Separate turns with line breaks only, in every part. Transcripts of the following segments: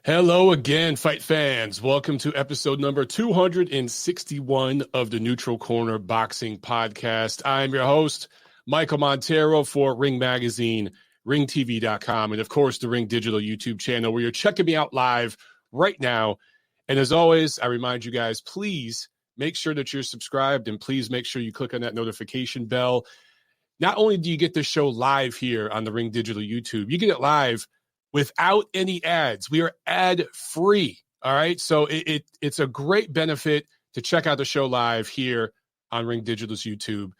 Hello again, fight fans. Welcome to episode number 261 of the Neutral Corner Boxing Podcast. I'm your host, Michael Montero for Ring Magazine, ringtv.com, and of course, the Ring Digital YouTube channel where you're checking me out live right now. And as always, I remind you guys, please make sure that you're subscribed and please make sure you click on that notification bell. Not only do you get this show live here on the Ring Digital YouTube, you get it live without any ads. We are ad-free, all right? So it's a great benefit to check out the show live here on Ring Digital's YouTube.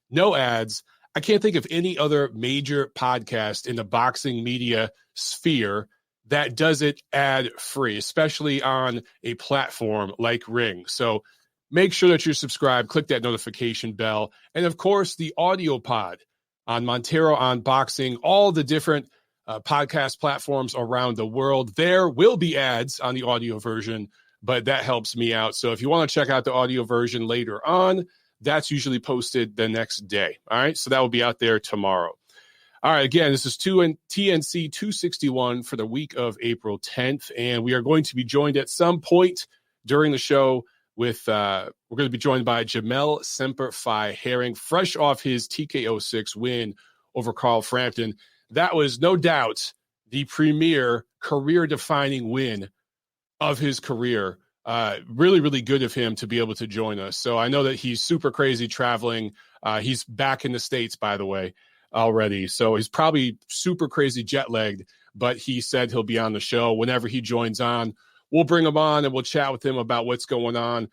No ads. I can't think of any other major podcast in the boxing media sphere that does it ad-free, especially on a platform like Ring. So make sure that you're subscribed, click that notification bell, and of course, the audio pod on Montero on Boxing, all the different podcast platforms around the world. There will be ads on the audio version, but that helps me out. So if you want to check out the audio version later on, that's usually posted the next day. All right. So that will be out there tomorrow. All right. Again, this is TNC 261 for the week of April 10th. And we are going to be joined at some point during the show with, we're going to be joined by Jamel Semper Fi Herring, fresh off his TKO 6 win over Carl Frampton. That was no doubt the premier career-defining win of his career. Really, really good of him to be able to join us. So I know that he's super crazy traveling. He's back in the States, by the way, already. So he's probably super crazy jet-lagged, but he said he'll be on the show whenever he joins on. We'll bring him on and we'll chat with him about what's going on.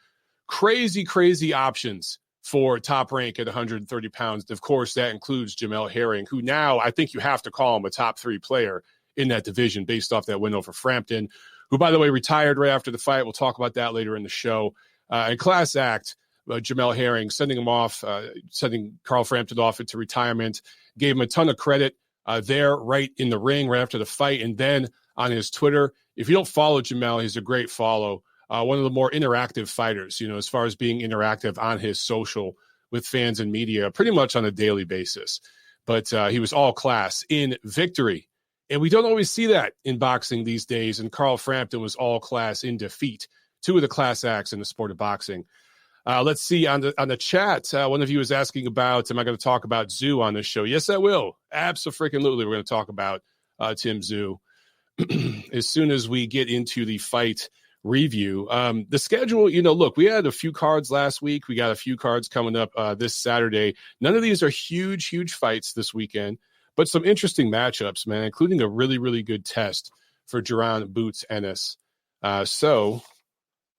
Crazy, crazy options for top rank at 130 pounds. Of course, that includes Jamel Herring, who now I think you have to call him a top 3 player in that division based off that win over Frampton, who, by the way, retired right after the fight. We'll talk about that later in the show. And class act, Jamel Herring, sending him off, sending Carl Frampton off into retirement, gave him a ton of credit there right in the ring right after the fight. And then on his Twitter, if you don't follow Jamel, he's a great follow. One of the more interactive fighters, as far as being interactive on his social with fans and media, pretty much on a daily basis. But he was all class in victory. And we don't always see that in boxing these days. And Carl Frampton was all class in defeat. 2 of the class acts in the sport of boxing. Let's see on the chat. One of you is asking about, am I going to talk about Zoo on this show? Yes, I will. Absolutely. We're going to talk about Tim Zoo as soon as we get into the fight review. The schedule, look, we had a few cards last week. We got a few cards coming up this Saturday. None of these are huge fights this weekend, but some interesting matchups, man, including a really, really good test for Jaron Ennis. So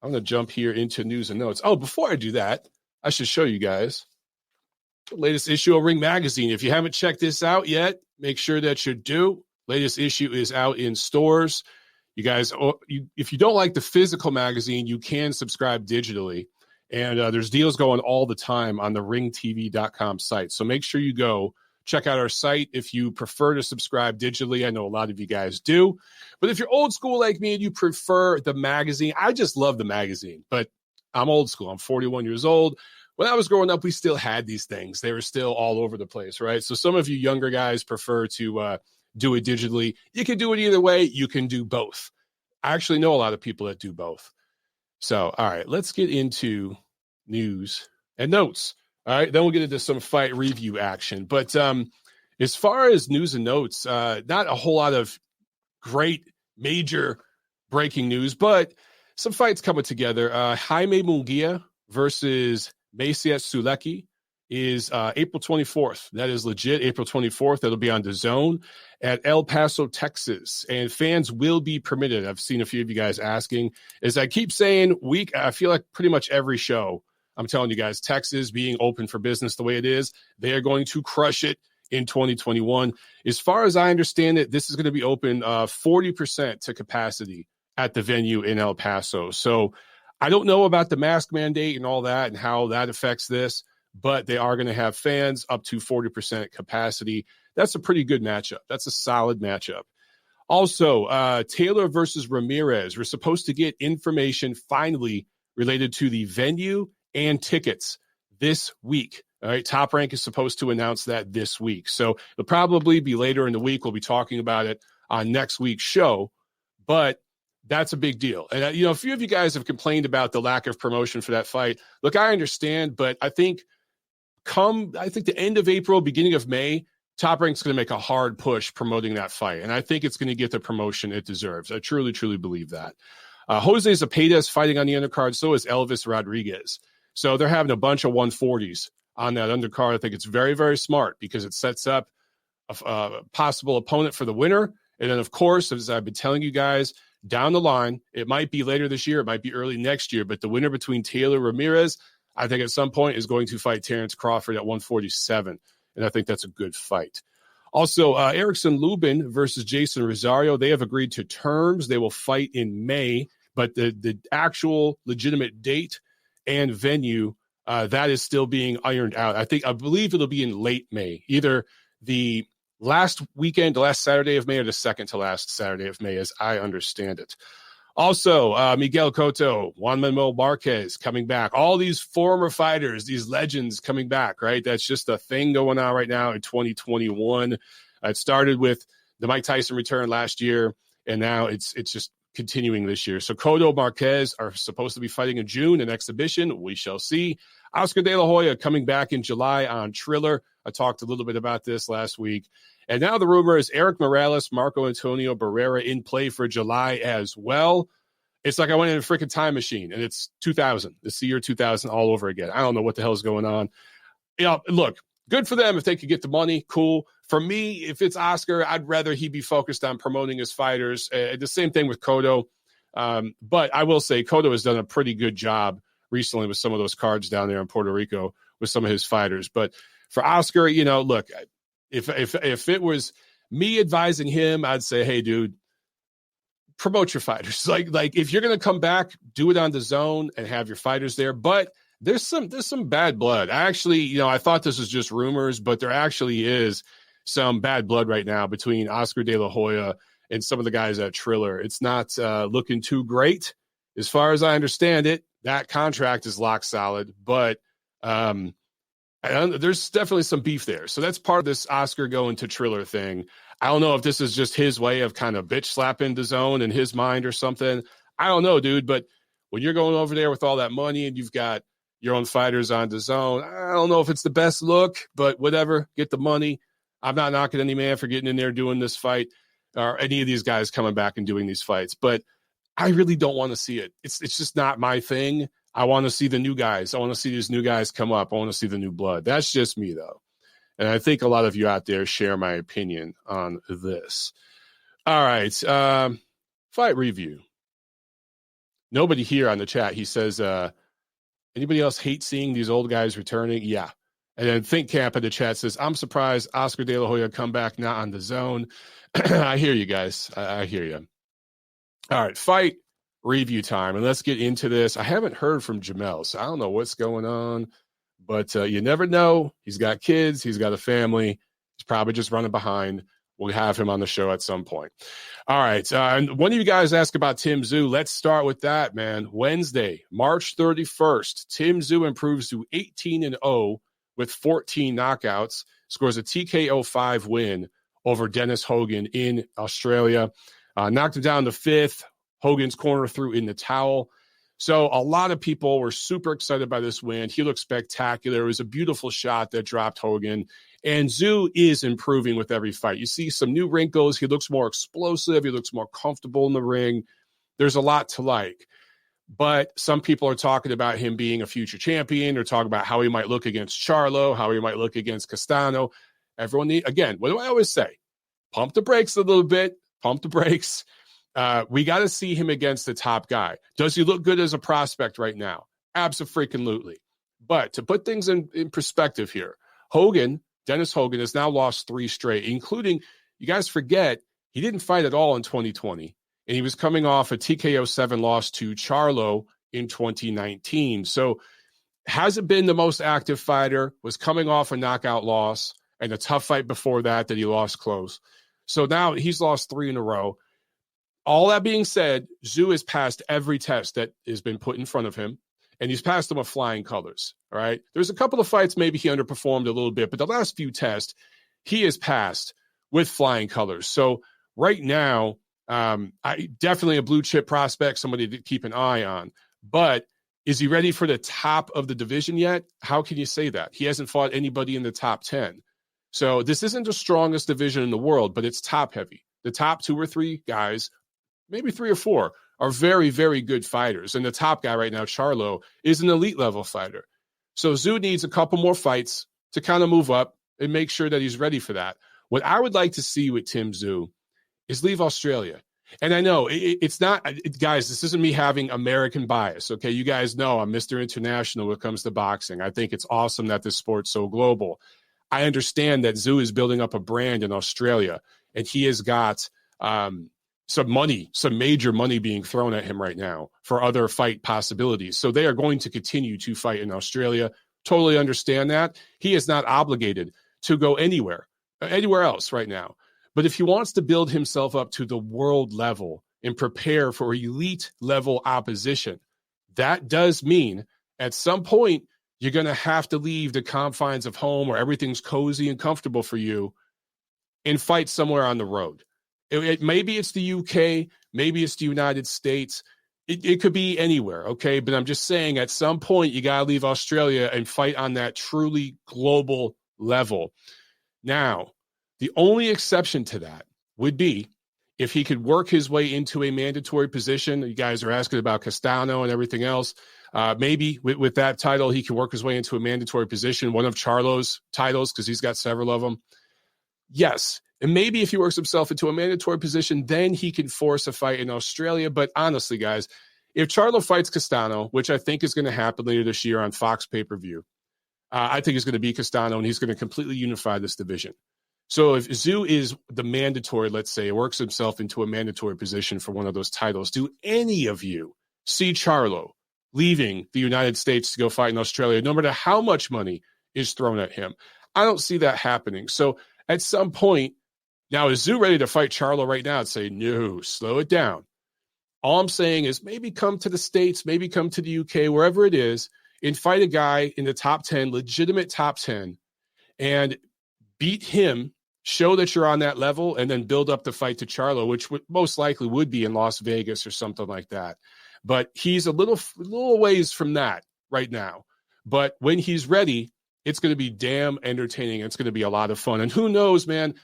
I'm going to jump here into news and notes. Oh, before I do that, I should show you guys the latest issue of Ring Magazine. If you haven't checked this out yet, make sure that you do. Latest issue is out in stores. You guys, if you don't like the physical magazine, you can subscribe digitally. And there's deals going all the time on the ringtv.com site. So make sure you go check out our site if you prefer to subscribe digitally. I know a lot of you guys do. But if you're old school like me and you prefer the magazine, I just love the magazine. But I'm old school. I'm 41 years old. When I was growing up, we still had these things. They were still all over the place, right? So some of you younger guys prefer to do it digitally. You can do it either way. You can do both. I actually know a lot of people that do both. So, all right, let's get into news and notes. All right, then we'll get into some fight review action. But as far as news and notes, not a whole lot of great major breaking news, but some fights coming together. Jaime Munguia versus Maciej Sulecki is April 24th. That is legit, April 24th. That'll be on DAZN at El Paso, Texas. And fans will be permitted. I've seen a few of you guys asking. As I keep saying, I feel like pretty much every show, I'm telling you guys, Texas being open for business the way it is, they are going to crush it in 2021. As far as I understand it, this is going to be open 40% to capacity at the venue in El Paso. So I don't know about the mask mandate and all that and how that affects this, but they are going to have fans up to 40% capacity. That's a pretty good matchup. That's a solid matchup. Also, Taylor versus Ramirez. We're supposed to get information finally related to the venue and tickets this week. All right, Top Rank is supposed to announce that this week. So it'll probably be later in the week. We'll be talking about it on next week's show. But That's a big deal. And, a few of you guys have complained about the lack of promotion for that fight. Look, I understand, but I think the end of April, beginning of May, Top Rank's going to make a hard push promoting that fight. And I think it's going to get the promotion it deserves. I truly, truly believe that. Jose Zepeda is fighting on the undercard. So is Elvis Rodriguez. So they're having a bunch of 140s on that undercard. I think it's very, very smart because it sets up a possible opponent for the winner. And then, of course, as I've been telling you guys, down the line, it might be later this year, it might be early next year, but the winner between Taylor Ramirez, I think at some point is going to fight Terrence Crawford at 147. And I think that's a good fight. Also, Erickson Lubin versus Jason Rosario. They have agreed to terms. They will fight in May, but the actual legitimate date and venue, that is still being ironed out. I believe it'll be in late May, either the last weekend, the last Saturday of May, or the second to last Saturday of May, as I understand it. Also, Miguel Cotto, Juan Manuel Marquez coming back. All these former fighters, these legends coming back, right? That's just a thing going on right now in 2021. It started with the Mike Tyson return last year, and now it's just continuing this year. So Cotto, Marquez are supposed to be fighting in June, an exhibition. We shall see. Oscar De La Hoya coming back in July on Triller. I talked a little bit about this last week. And now the rumor is Eric Morales, Marco Antonio Barrera in play for July as well. It's like I went in a freaking time machine, and it's 2000. It's the year 2000 all over again. I don't know what the hell is going on. Look, good for them if they could get the money. Cool. For me, if it's Oscar, I'd rather he be focused on promoting his fighters. The same thing with Cotto. But I will say Cotto has done a pretty good job recently with some of those cards down there in Puerto Rico with some of his fighters. But for Oscar, look, if it was me advising him, I'd say, hey, dude, promote your fighters. Like if you're going to come back, do it on DAZN and have your fighters there. But there's some bad blood. I actually, I thought this was just rumors, but there actually is some bad blood right now between Oscar De La Hoya and some of the guys at Triller. It's not looking too great. As far as I understand it, that contract is lock solid, but there's definitely some beef there. So that's part of this Oscar going to Triller thing. I don't know if this is just his way of kind of bitch slapping DAZN in his mind or something. I don't know, dude. But when you're going over there with all that money and you've got your own fighters on DAZN, I don't know if it's the best look, but whatever, get the money. I'm not knocking any man for getting in there doing this fight or any of these guys coming back and doing these fights. But I really don't want to see it. It's just not my thing. I want to see the new guys. I want to see these new guys come up. I want to see the new blood. That's just me, though. And I think a lot of you out there share my opinion on this. All right. Fight review. Nobody here on the chat. He says, anybody else hate seeing these old guys returning? Yeah. And then Think Camp in the chat says, I'm surprised Oscar De La Hoya come back not on DAZN. I hear you guys. I hear you. All right. Fight review time. And let's get into this. I haven't heard from Jamel, so I don't know what's going on. But you never know. He's got kids. He's got a family. He's probably just running behind. We'll have him on the show at some point. All right. And one of you guys asked about Tim Tszyu. Let's start with that, man. Wednesday, March 31st, Tim Tszyu improves to 18-0 with 14 knockouts, scores a TKO 5 win over Dennis Hogan in Australia. Knocked him down to 5th. Hogan's corner threw in the towel. So a lot of people were super excited by this win. He looked spectacular. It was a beautiful shot that dropped Hogan. And Tszyu is improving with every fight. You see some new wrinkles. He looks more explosive. He looks more comfortable in the ring. There's a lot to like. But some people are talking about him being a future champion. They're talking about how he might look against Charlo, how he might look against Castano. Again, what do I always say? Pump the brakes a little bit. Pump the brakes. We got to see him against the top guy. Does he look good as a prospect right now? Abso-freaking-lutely. But to put things in perspective here, Dennis Hogan has now lost 3 straight, including, you guys forget, he didn't fight at all in 2020. And he was coming off a TKO 7 loss to Charlo in 2019. So hasn't been the most active fighter, was coming off a knockout loss and a tough fight before that he lost close. So now he's lost 3 in a row. All that being said, Tszyu has passed every test that has been put in front of him, and he's passed them with flying colors, all right? There's a couple of fights maybe he underperformed a little bit, but the last few tests, he has passed with flying colors. So right now, I definitely a blue chip prospect, somebody to keep an eye on. But is he ready for the top of the division yet? How can you say that? He hasn't fought anybody in the top 10. So this isn't the strongest division in the world, but it's top heavy. The top 2 or 3 guys, maybe 3 or 4, are very, very good fighters. And the top guy right now, Charlo, is an elite level fighter. So Zhu needs a couple more fights to kind of move up and make sure that he's ready for that. What I would like to see with Tim Zhu is leave Australia. And I know it's not, guys, this isn't me having American bias, okay? You guys know I'm Mr. International when it comes to boxing. I think it's awesome that this sport's so global. I understand that Zhu is building up a brand in Australia, and he has got some major money being thrown at him right now for other fight possibilities. So they are going to continue to fight in Australia. Totally understand that. He is not obligated to go anywhere else right now. But if he wants to build himself up to the world level and prepare for elite level opposition, that does mean at some point you're going to have to leave the confines of home where everything's cozy and comfortable for you and fight somewhere on the road. Maybe it's the UK, maybe it's the United States. It could be anywhere, okay? But I'm just saying at some point you got to leave Australia and fight on that truly global level. Now, the only exception to that would be if he could work his way into a mandatory position. You guys are asking about Castano and everything else. Maybe with that title, he can work his way into a mandatory position, one of Charlo's titles, because he's got several of them. Yes. And maybe if he works himself into a mandatory position, then he can force a fight in Australia. But honestly, guys, if Charlo fights Castano, which I think is going to happen later this year on Fox pay-per-view, I think he's going to beat Castano, and he's going to completely unify this division. So if Zhu is the mandatory, let's say, works himself into a mandatory position for one of those titles, do any of you see Charlo leaving the United States to go fight in Australia, no matter how much money is thrown at him? I don't see that happening. So at some point, now is Zhu ready to fight Charlo right now and say, no, slow it down? All I'm saying is maybe come to the States, maybe come to the UK, wherever it is, and fight a guy in the top 10, legitimate top 10, and beat him, show that you're on that level, and then build up the fight to Charlo, which most likely would be in Las Vegas or something like that. But he's a little ways from that right now. But when he's ready, it's going to be damn entertaining. It's going to be a lot of fun. And who knows, man,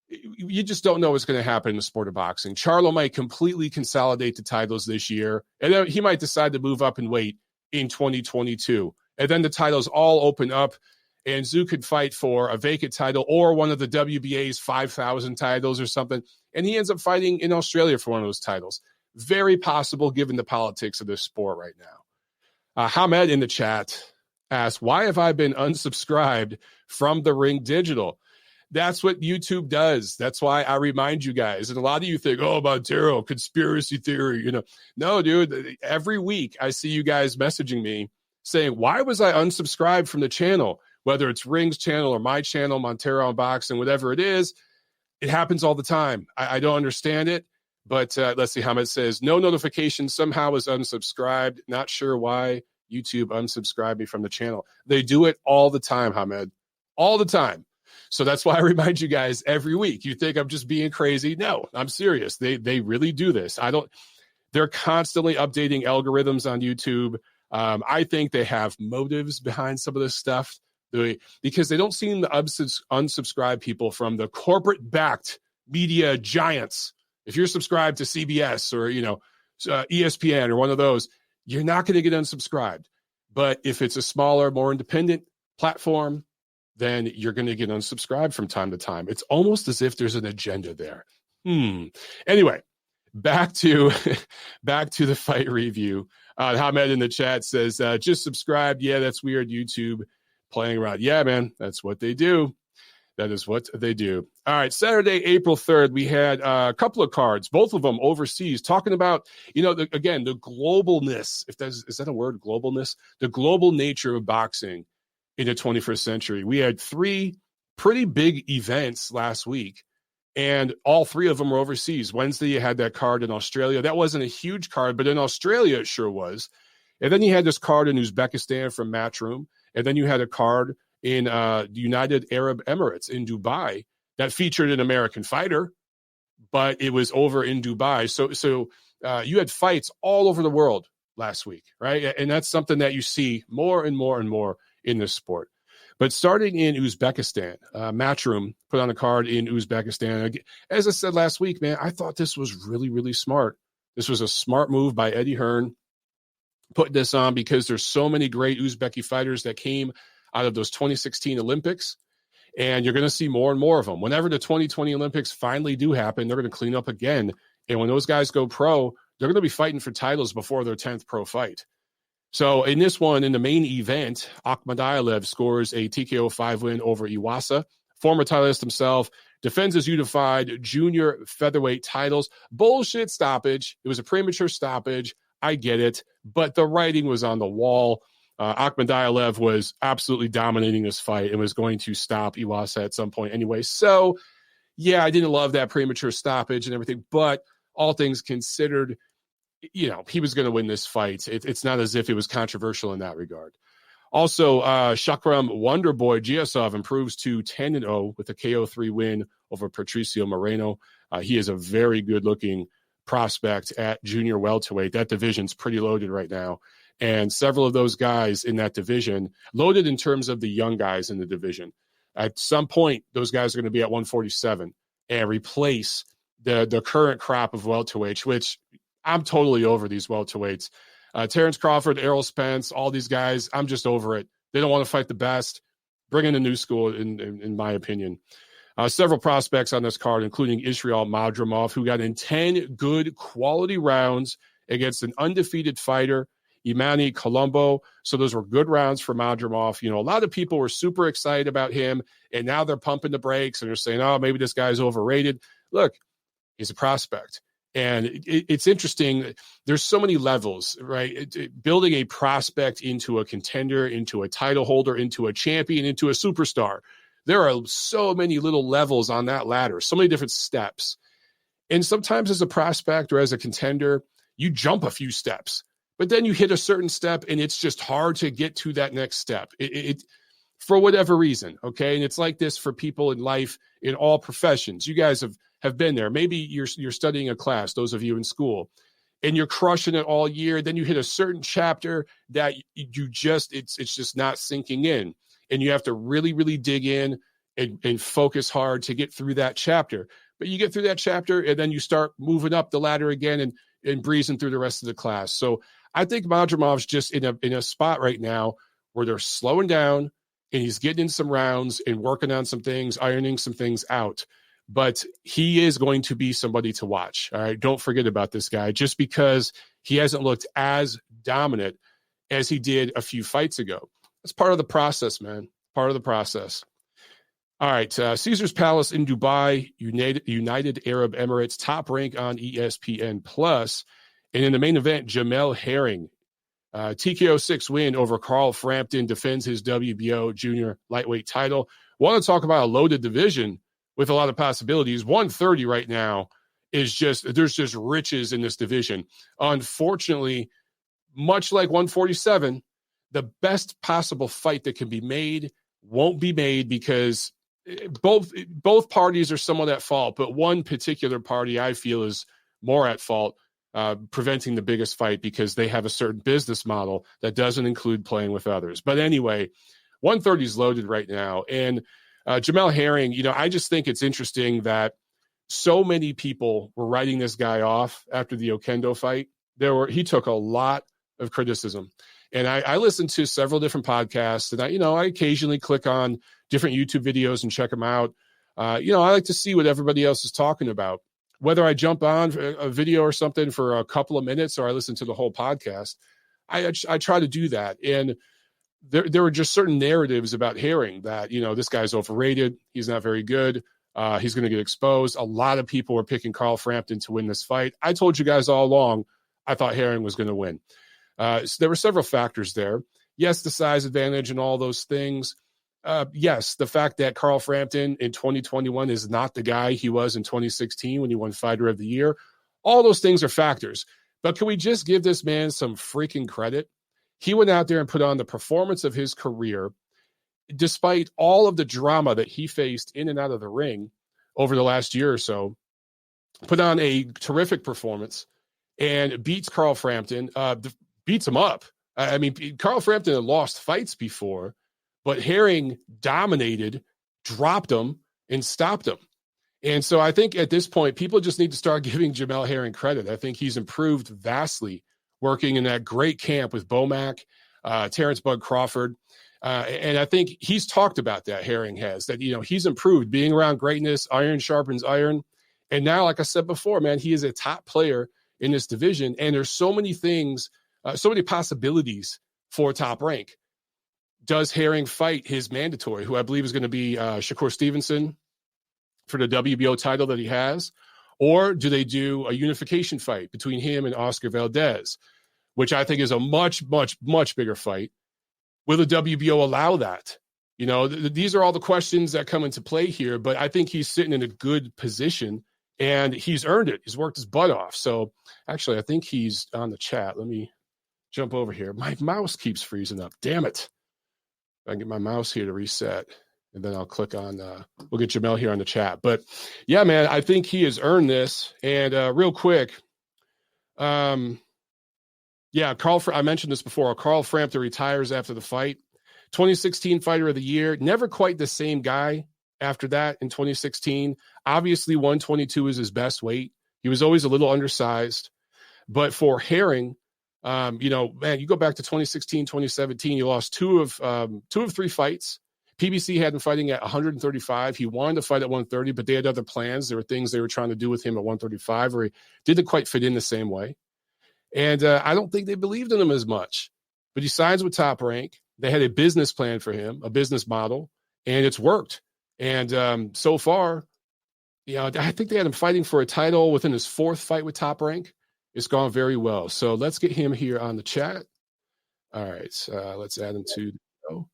you just don't know what's going to happen in the sport of boxing. Charlo might completely consolidate the titles this year, and then he might decide to move up in weight in 2022. And then the titles all open up, and Zhu could fight for a vacant title or one of the WBA's 5,000 titles or something, and he ends up fighting in Australia for one of those titles. Very possible given the politics of this sport right now. Hamed in the chat asked, why have I been unsubscribed from the Ring Digital? That's what YouTube does. That's why I remind you guys. And a lot of you think, oh, Montero, conspiracy theory. No, dude, every week I see you guys messaging me saying, why was I unsubscribed from the channel? Whether it's Ring's channel or my channel, Montero Unboxing, whatever it is, it happens all the time. I don't understand it. But let's see, Hamed says, no notification, somehow was unsubscribed. Not sure why YouTube unsubscribed me from the channel. They do it all the time, Hamed. All the time. So that's why I remind you guys every week. You think I'm just being crazy? No, I'm serious. They really do this. They're constantly updating algorithms on YouTube. I think they have motives behind some of this stuff because they don't seem to unsubscribe people from the corporate-backed media giants. If you're subscribed to CBS or, ESPN or one of those, you're not going to get unsubscribed. But if it's a smaller, more independent platform, then you're going to get unsubscribed from time to time. It's almost as if there's an agenda there. Anyway, back to the fight review. Hamed in the chat says, just subscribed. Yeah, that's weird. YouTube playing around. Yeah, man, that's what they do. That is what they do. All right, Saturday, April 3rd, we had a couple of cards, both of them overseas, talking about, the globalness, is that a word, globalness? The global nature of boxing in the 21st century. We had 3 pretty big events last week, and all 3 of them were overseas. Wednesday, you had that card in Australia. That wasn't a huge card, but in Australia, it sure was. And then you had this card in Uzbekistan from Matchroom, and then you had a card in the United Arab Emirates in Dubai that featured an American fighter, but it was over in Dubai. So you had fights all over the world last week, right? And that's something that you see more and more and more in this sport. But starting in Uzbekistan, Matchroom put on a card in Uzbekistan. As I said last week, man, I thought this was really, really smart. This was a smart move by Eddie Hearn, putting this on because there's so many great Uzbeki fighters that came out of those 2016 Olympics, and you're going to see more and more of them. Whenever the 2020 Olympics finally do happen, they're going to clean up again. And when those guys go pro, they're going to be fighting for titles before their 10th pro fight. So in this one, in the main event, Akhmadiev scores a TKO 5 win over Iwasa. Former titleist himself defends his unified junior featherweight titles. Bullshit stoppage. It was a premature stoppage. I get it. But the writing was on the wall. Akhmadiev was absolutely dominating this fight and was going to stop Iwasa at some point anyway. So, yeah, I didn't love that premature stoppage and everything. But all things considered, you know, he was going to win this fight. It's not as if it was controversial in that regard. Also, Shakram Wonderboy Giasov improves to 10-0 with a KO3 win over Patricio Moreno. He is a very good-looking prospect at junior welterweight. That division's pretty loaded right now. And several of those guys in that division, loaded in terms of the young guys in the division. At some point, those guys are going to be at 147 and replace the current crop of welterweights, which I'm totally over these welterweights. Terrence Crawford, Errol Spence, all these guys, I'm just over it. They don't want to fight the best. Bring in a new school, in my opinion. Several prospects on this card, including Israel Madrimov, who got in 10 good quality rounds against an undefeated fighter, Imani Colombo. So those were good rounds for Madrimov. You know, a lot of people were super excited about him, and now they're pumping the brakes and they're saying, oh, maybe this guy's overrated. Look, he's a prospect. And it's interesting. There's so many levels, right? Building a prospect into a contender, into a title holder, into a champion, into a superstar. There are so many little levels on that ladder, so many different steps. And sometimes as a prospect or as a contender, you jump a few steps, but then you hit a certain step and it's just hard to get to that next step. It for whatever reason, okay? And it's like this for people in life, in all professions. You guys have been there. Maybe you're studying a class, those of you in school, and you're crushing it all year. Then you hit a certain chapter that you just, it's just not sinking in. And you have to really, really dig in and focus hard to get through that chapter. But you get through that chapter and then you start moving up the ladder again and breezing through the rest of the class. So I think Madrimov's just in a spot right now where they're slowing down and he's getting in some rounds and working on some things, ironing some things out. But he is going to be somebody to watch. All right. Don't forget about this guy just because he hasn't looked as dominant as he did a few fights ago. That's part of the process, man. Part of the process. All right. Caesar's Palace in Dubai, United Arab Emirates, top rank on ESPN Plus. And in the main event, Jamel Herring, TKO 6 win over Carl Frampton, defends his WBO junior lightweight title. Want to talk about a loaded division with a lot of possibilities. 130 right now is there's just riches in this division. Unfortunately, much like 147, the best possible fight that can be made won't be made because both parties are somewhat at fault, but one particular party I feel is more at fault, preventing the biggest fight because they have a certain business model that doesn't include playing with others. But anyway, 130 is loaded right now. And Jamel Herring, you know, I just think it's interesting that so many people were writing this guy off after the Okendo fight. He took a lot of criticism. And I listened to several different podcasts, and I occasionally click on different YouTube videos and check them out. I like to see what everybody else is talking about. Whether I jump on a video or something for a couple of minutes or I listen to the whole podcast, I try to do that. And there were just certain narratives about Herring that, this guy's overrated. He's not very good. He's going to get exposed. A lot of people were picking Carl Frampton to win this fight. I told you guys all along, I thought Herring was going to win. So there were several factors there. Yes, the size advantage and all those things. Yes, the fact that Carl Frampton in 2021 is not the guy he was in 2016 when he won Fighter of the Year. All those things are factors. But can we just give this man some freaking credit? He went out there and put on the performance of his career, despite all of the drama that he faced in and out of the ring over the last year or so. put on a terrific performance and beats Carl Frampton, beats him up. I mean, Carl Frampton had lost fights before, but Herring dominated, dropped him, and stopped him. And so I think at this point, people just need to start giving Jamel Herring credit. I think he's improved vastly working in that great camp with Bomac, Terrence Bud Crawford. And I think he's talked about that, Herring has, that, he's improved being around greatness, iron sharpens iron. And now, like I said before, man, he is a top player in this division. And there's so many things, so many possibilities for Top Rank. Does Herring fight his mandatory, who I believe is going to be Shakur Stevenson for the WBO title that he has? Or do they do a unification fight between him and Oscar Valdez, which I think is a much, much, much bigger fight? Will the WBO allow that? These are all the questions that come into play here, but I think he's sitting in a good position and he's earned it. He's worked his butt off. So actually, I think he's on the chat. Let me jump over here. My mouse keeps freezing up. Damn it. I can get my mouse here to reset, and then I'll click on, we'll get Jamel here on the chat. But yeah, man, I think he has earned this. And real quick, I mentioned this before. Carl Frampton retires after the fight. 2016 Fighter of the Year. Never quite the same guy after that in 2016. Obviously, 122 is his best weight. He was always a little undersized. But for Herring, man, you go back to 2016, 2017, you lost two of 3 fights. PBC had him fighting at 135. He wanted to fight at 130, but they had other plans. There were things they were trying to do with him at 135, where he didn't quite fit in the same way. And I don't think they believed in him as much. But he signs with Top Rank. They had a business plan for him, a business model, and it's worked. And so far, I think they had him fighting for a title within his 4th fight with Top Rank. It's gone very well. So let's get him here on the chat. All right, let's add him to the show.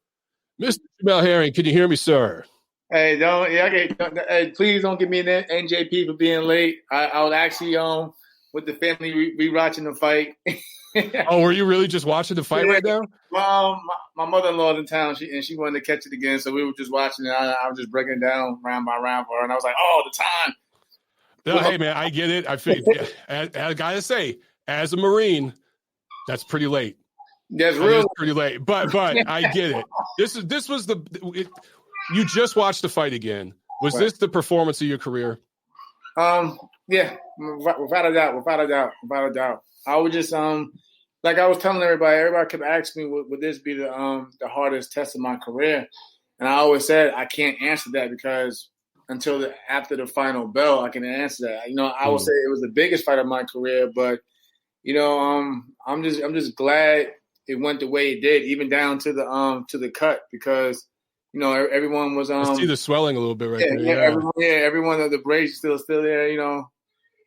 Mr. Jamel Herring, can you hear me, sir?
Hey, please don't give me an NJP for being late. I was actually with the family rewatching the fight.
Oh, were you really just watching the fight right now?
My mother-in-law in town, she wanted to catch it again, so we were just watching it. I was just breaking it down round by round for her, and I was like, oh, the time.
No, hey, man, I get it. I figured, I gotta say, as a Marine, that's pretty late.
That's real
pretty late, but I get it. This was you just watched the fight again. Was this the performance of your career?
Yeah, without a doubt. I was just like I was telling everybody kept asking me, would this be the hardest test of my career? And I always said I can't answer that because until after the final bell, I can answer that. I would say it was the biggest fight of my career, but I'm just glad it went the way it did, even down to the cut, because everyone was
I see the swelling a little bit right there.
Everyone of the braids still there,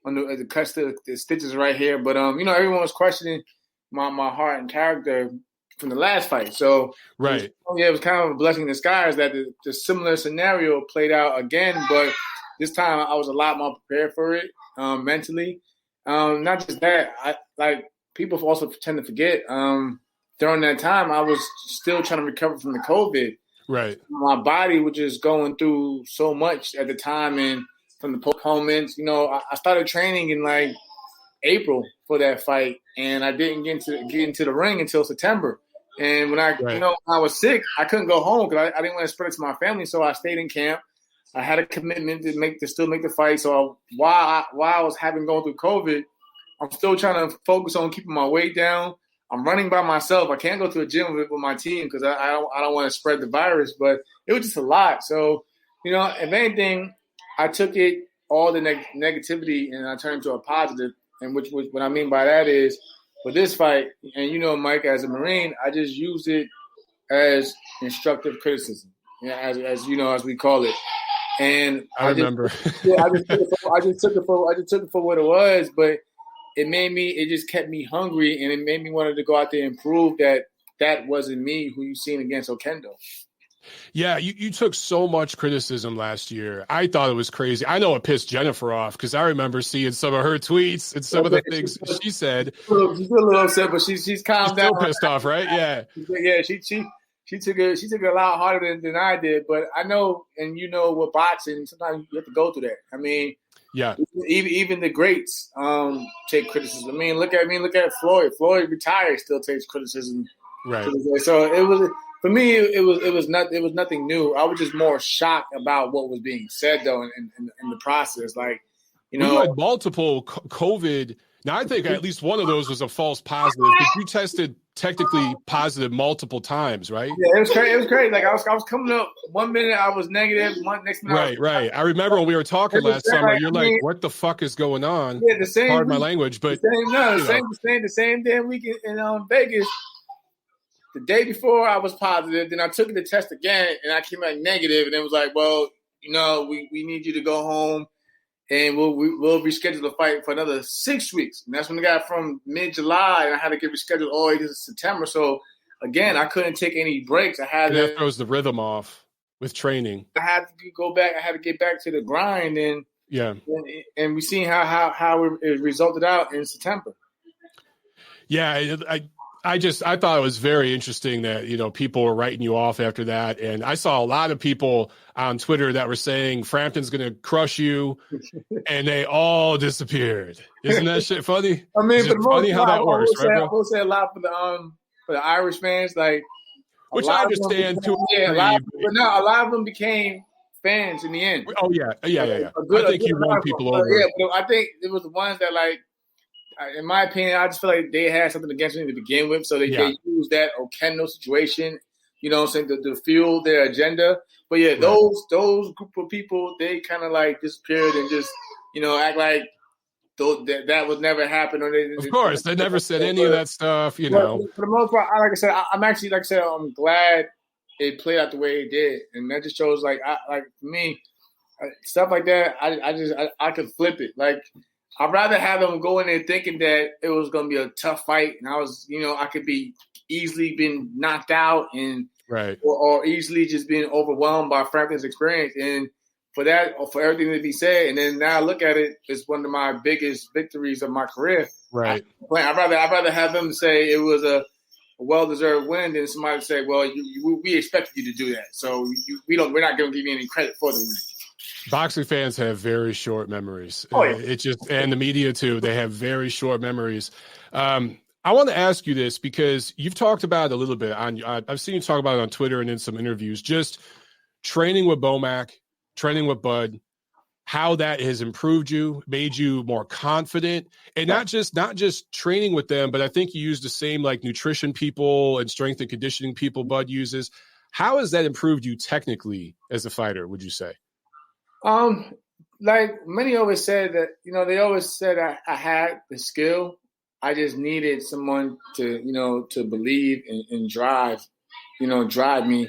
on the cut, still the stitches right here, but everyone was questioning my heart and character from the last fight. So
right,
it was kind of a blessing in disguise that the similar scenario played out again, but this time I was a lot more prepared for it mentally. Not just that, people also tend to forget. During that time, I was still trying to recover from the COVID.
Right,
my body was just going through so much at the time, and from the postponements, I started training in April for that fight, and I didn't get into the ring until September. And when I was sick, I couldn't go home because I didn't want to spread it to my family. So I stayed in camp. I had a commitment to still make the fight. So while I was going through COVID, I'm still trying to focus on keeping my weight down. I'm running by myself. I can't go to a gym with my team because I don't want to spread the virus. But it was just a lot. So if anything, I took it all the negativity and I turned it to a positive. And which what I mean by that is, for this fight, and Mike, as a Marine, I just used it as instructive criticism, as we call it. And
I remember.
I just took it for what it was, but it just kept me hungry, and it made me wanted to go out there and prove that wasn't me who you seen against Okendo.
Yeah, you took so much criticism last year. I thought it was crazy. I know it pissed Jennifer off because I remember seeing some of her tweets and some of the things she said.
She's a little upset, but she's calmed down.
Still pissed off, right? Yeah.
Yeah, she took it a lot harder than I did. But I know, and with boxing, sometimes you have to go through that. I mean,
Yeah.
Even the greats take criticism. I mean, look at Floyd. Floyd retired, still takes criticism.
Right.
So it was, for me, it was nothing new. I was just more shocked about what was being said though in the process. Like,
We had multiple COVID. Now I think at least one of those was a false positive, but you tested technically positive multiple times, right?
Yeah, it was crazy. It was crazy. Like I was coming up 1 minute I was negative, next minute.
Right. I remember when we were talking last summer. You're like, "What the fuck is going on?"
Yeah, the same.
Pardon my language, but
the same damn weekend in Vegas. The day before I was positive, then I took the test again and I came out negative, and it was like, well, we need you to go home. And we'll reschedule the fight for another 6 weeks. And that's when it got from mid-July, and I had to get rescheduled all the way to September. So, again, I couldn't take any breaks.
That throws the rhythm off with training.
I had to go back. I had to get back to the grind. And we seen how it resulted out in September.
Yeah, I thought it was very interesting that, people were writing you off after that. And I saw a lot of people on Twitter that were saying Frampton's going to crush you, and they all disappeared. Isn't that shit funny?
I mean,
it's funny how that works, right, bro?
I will say a lot for the Irish fans, like,
which I understand too.
Yeah, a lot of them became fans in the end.
Oh yeah. I think you won people over.
Yeah, but I think it was the ones that, like, in my opinion, I just feel like they had something against me to begin with, so they used that Okendo situation, to fuel their agenda. But yeah, those group of people, they kind of like disappeared and just, act like that would never happen. Or
of course, they never said any of that stuff. For
the most part, like I said, I'm glad it played out the way it did, and that just shows, like for me, stuff like that. I could flip it, like. I'd rather have them go in there thinking that it was going to be a tough fight, and I could be easily been knocked out and or easily just being overwhelmed by Frampton's experience. And for everything to be said, and then now I look at it, it's one of my biggest victories of my career.
Right.
I'd rather have them say it was a well-deserved win than somebody say, well, we expected you to do that, so we're not going to give you any credit for the win.
Boxing fans have very short memories.
Oh, yeah.
And the media too, they have very short memories. I want to ask you this because you've talked about it a little bit I've seen you talk about it on Twitter and in some interviews, just training with Bomac, training with Bud, how that has improved you, made you more confident, and not just training with them, but I think you use the same like nutrition people and strength and conditioning people Bud uses. How has that improved you technically as a fighter, would you say?
Like many always said that, they always said I had the skill. I just needed someone to, to believe and drive me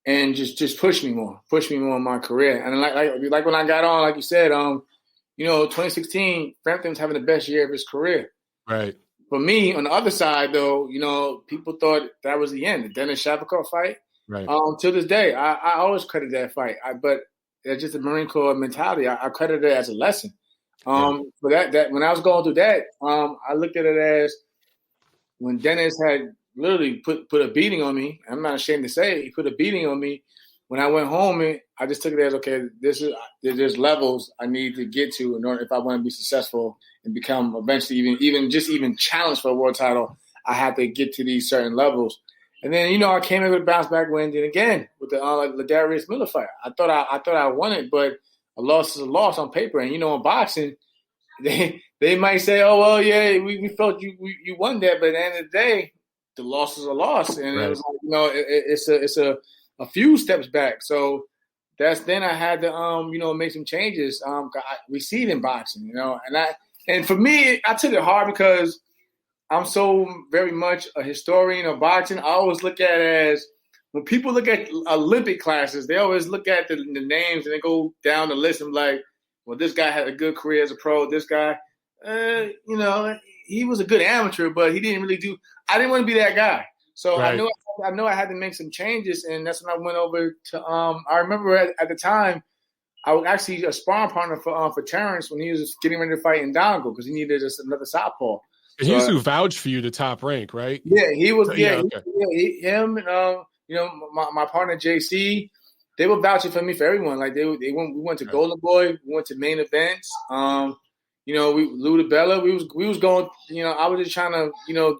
and just push me more in my career. And like when I got on, like you said, 2016, Frampton was having the best year of his career.
Right.
For me, on the other side though, people thought that was the end, the Dennis Shavakov fight.
Right.
To this day, I always credit that fight. But it's just a Marine Corps mentality. I credit it as a lesson. But that when I was going through that, I looked at it as when Dennis had literally put a beating on me. I'm not ashamed to say it. He put a beating on me. When I went home, I just took it as, okay, there's levels I need to get to in order if I want to be successful and become eventually even challenged for a world title. I had to get to these certain levels. And then, I came in with a bounce back win. And again, with the Ladarius Miller fight, I thought I won it, but a loss is a loss on paper. And, in boxing, they might say, oh, well, yeah, we felt you won that. But at the end of the day, the loss is a loss. And it was like, it's a few steps back. So then I had to, make some changes. We see it in boxing, and for me, I took it hard because I'm so very much a historian of boxing. I always look at it as when people look at Olympic classes, they always look at the names and they go down the list and like, well, this guy had a good career as a pro. This guy, he was a good amateur, but he didn't really do – I didn't want to be that guy. So I know I had to make some changes, and that's when I went over to I remember at the time, I was actually a sparring partner for Terrence when he was getting ready to fight in Dongo because he needed another southpaw.
And he used to vouch for you to Top Rank, right?
Yeah, he was.
Okay.
Him and my partner JC. they were vouching for me for everyone. Like we went to Golden Boy, we went to main events. You know, Lou DiBella, we was going. You know, I was just trying to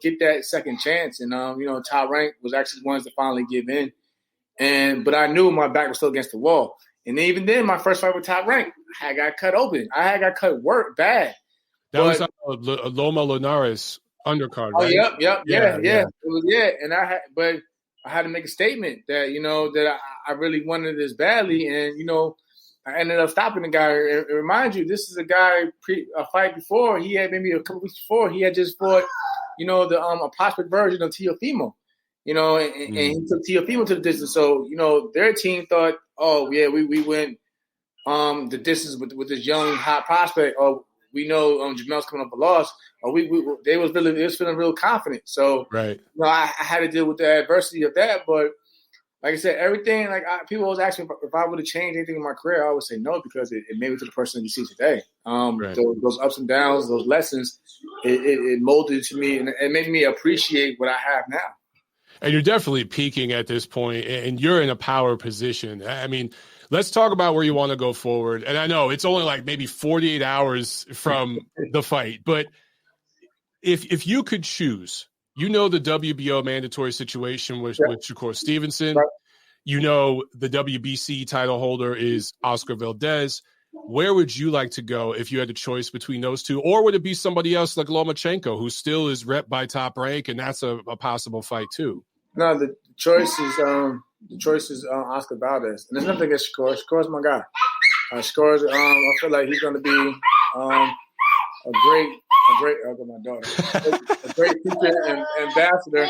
get that second chance, and you know, Top Rank was actually the ones to finally give in. But I knew my back was still against the wall. And even then, my first fight with Top Rank, I had got cut open. I had got cut bad.
That was Loma Linares undercard, right?
Oh, yeah. It was, and but I had to make a statement that, that I really wanted this badly. And, I ended up stopping the guy. And remind you, this is a guy a fight before. He had maybe a couple weeks before. He had just fought, a prospect version of Teofimo, and he took Teofimo to the distance. So, their team thought, oh, yeah, we went the distance with this young hot prospect. Oh, we know Jamel's coming up a loss. Or they was feeling real confident. So,
right.
I had to deal with the adversity of that. But like I said, everything, people always ask me if I would have changed anything in my career, I would say no, because it made me to the person that you see today.
Right.
Those ups and downs, those lessons, it molded to me and it made me appreciate what I have now.
And you're definitely peaking at this point, and you're in a power position. I mean, let's talk about where you want to go forward. And I know it's only like maybe 48 hours from the fight, but if you could choose, the WBO mandatory situation with Shakur Stevenson,
right.
The WBC title holder is Oscar Valdez. Where would you like to go if you had a choice between those two? Or would it be somebody else like Lomachenko, who still is rep by Top Rank, and that's a possible fight too?
No, the choice is Oscar Valdez. And there's nothing against Shakur. Shakur's my guy. Shakur's, I feel like he's going to be a great future and ambassador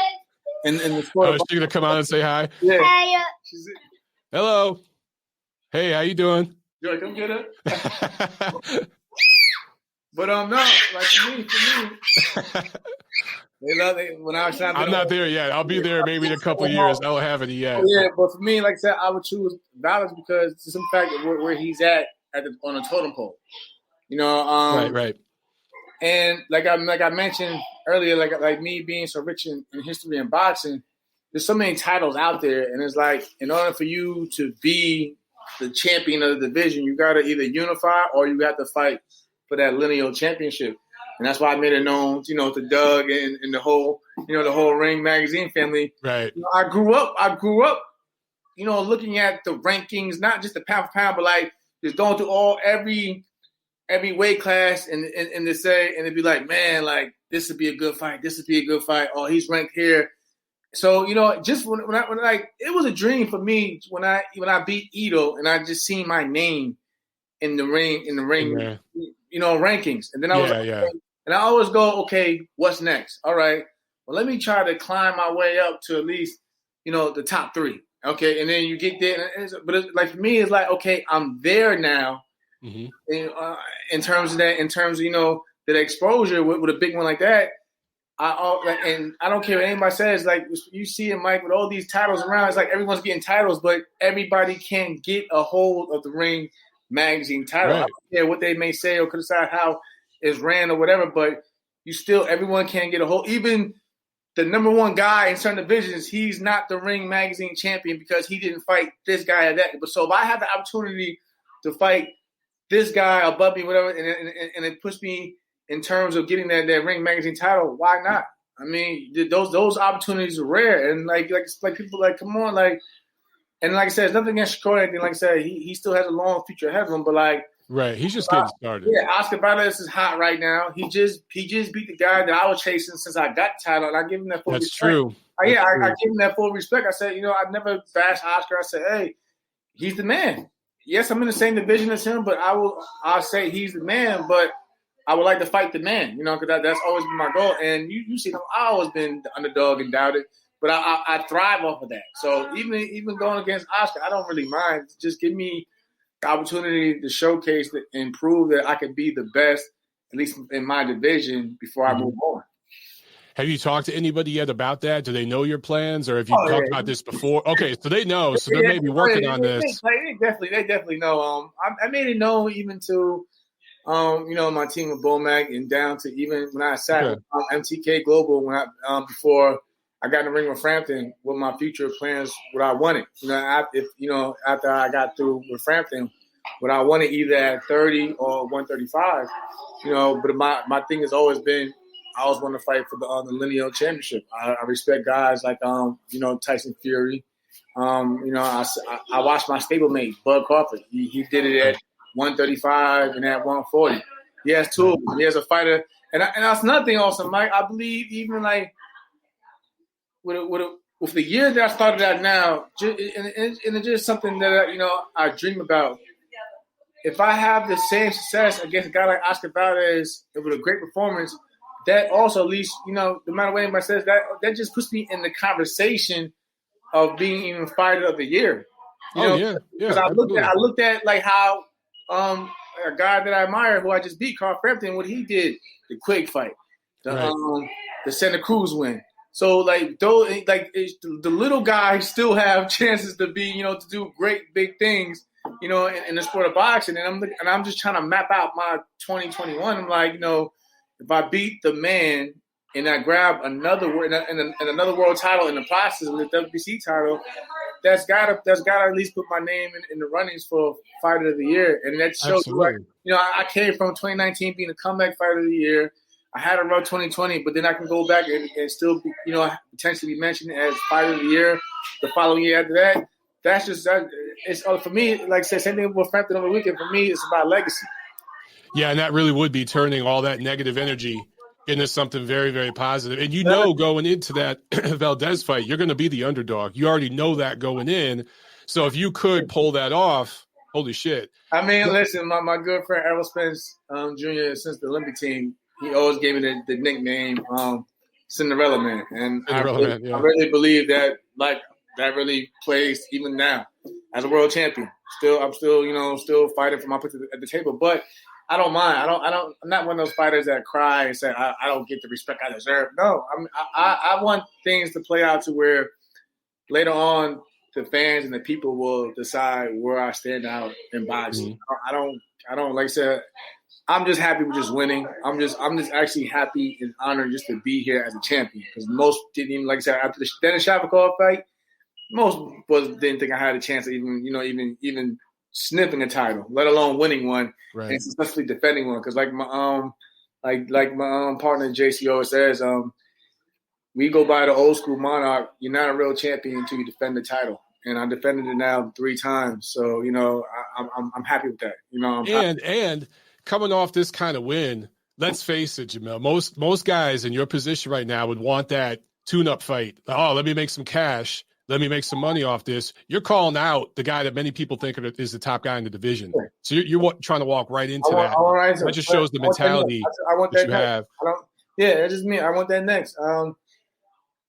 in the sport.
Oh, is she going to come out and say hi?
Yeah.
Hello. Hey, how you doing?
Yo, come get her. But no, like for me, they love it when I was trying to.
I'm not there yet. I'll be there maybe in a couple of years. I don't have any yet.
Yeah, but for me, like I said, I would choose Valdez because it's some fact that where he's at on a totem pole.
Right.
And like I mentioned earlier, like me being so rich in history and boxing, there's so many titles out there, and it's like in order for you to be the champion of the division, you got to either unify or you got to fight for that lineal championship. And that's why I made it known, to Doug and the whole Ring magazine family.
Right.
I grew up, looking at the rankings, not just the pound for pound, but like just going through every weight class and to say, and it'd be like, man, like this would be a good fight. This would be a good fight. Oh, he's ranked here. So, just when it was a dream for me when I beat Ito and I just seen my name in the ring, rankings. And then I was and I always go, okay, what's next? All right, well, let me try to climb my way up to at least, the top 3. Okay. And then you get there. But it's like, for me, it's like, okay, I'm there now. Mm-hmm. In terms of that, that exposure with a big one like that. And I don't care what anybody says. Like you see it, Mike, with all these titles around, it's like everyone's getting titles, but everybody can't get a hold of the Ring magazine title. Right. I don't care what they may say or criticize how it's ran or whatever, but everyone can't get a hold. Even the number one guy in certain divisions, he's not the Ring magazine champion because he didn't fight this guy or that. But so if I have the opportunity to fight this guy above me, whatever, and it puts me in terms of getting that Ring magazine title, why not? I mean, those opportunities are rare, and like people like, come on, like, and like I said, it's nothing against Shakur. Anything, like I said, he still has a long future ahead of him, but like,
right, he's just getting started.
Yeah, Oscar Valdez is hot right now. He just beat the guy that I was chasing since I got the title, and I give him that full respect.
True.
I give him that full respect. I said, I've never bashed Oscar. I said, hey, he's the man. Yes, I'm in the same division as him, but I'll say he's the man, but I would like to fight the man, because that's always been my goal. And you see, I've always been the underdog and doubted, but I thrive off of that. So even going against Oscar, I don't really mind. Just give me the opportunity to showcase and prove that I can be the best, at least in my division, before I move on.
Have you talked to anybody yet about that? Do they know your plans, or have you talked about this before? Okay, so they know. So they're maybe working on this.
They definitely know. I made it known even to my team with Bomac and down to even when I sat with MTK Global before I got in the ring with Frampton, what my future plans, what I wanted. After I got through with Frampton, what I wanted either at 30 or 135. But my thing has always been, I always want to fight for the lineal championship. I respect guys like Tyson Fury. I watched my stablemate Bud Crawford. He did it at 135 and at 140. He has tools. He has a fighter, and that's another thing also, Mike. I believe even like with the year that I started at now, and it's just something that I dream about. If I have the same success against a guy like Oscar Valdez with a great performance, that also at least no matter what anybody says, that just puts me in the conversation of being even fighter of the year. Because I looked at like how a guy that I admire, who I just beat, Carl Frampton, what he did, the Quake fight, the Santa Cruz win. So like the little guys still have chances to be to do great big things in the sport of boxing, and I'm just trying to map out my 2021. I'm like if I beat the man and I grab another another world title in the process of the WBC title, that's gotta at least put my name in the runnings for fighter of the year, and that shows I came from 2019 being a comeback fighter of the year. I had a rough 2020, but then I can go back and still be, potentially be mentioned as fighter of the year the following year after that. That's just it's for me. Like I said, same thing with Frampton over the weekend. For me, it's about legacy.
Yeah, and that really would be turning all that negative energy into something very, very positive. And going into that Valdez fight, you're going to be the underdog. You already know that going in. So if you could pull that off, holy shit.
I mean, listen, my good friend Errol Spence Jr., since the Olympic team, he always gave me the nickname Cinderella Man. And I really believe that that really plays even now as a world champion. I'm still fighting for my place at the table. But I don't mind. I'm not one of those fighters that cry and say I don't get the respect I deserve. No, I want things to play out to where later on the fans and the people will decide where I stand out in boxing. Mm-hmm. I don't like I said. I'm just happy with just winning. I'm just actually happy and honored just to be here as a champion, because most didn't even, like I said, after the Dennis Shapovalov fight, most didn't think I had a chance of even sniffing a title, let alone winning one, right, and successfully defending one. Because like my partner JC always says, we go by the old school monarch. You're not a real champion until you defend the title, and I defended it now 3 times. So I'm happy with that.
And coming off this kind of win, let's face it, Jamel. Most guys in your position right now would want that tune-up fight. Oh, let me make some cash. Let me make some money off this. You're calling out the guy that many people think is the top guy in the division. So you're trying to walk right into that. That just shows the mentality that you have.
That's just me. I want that next.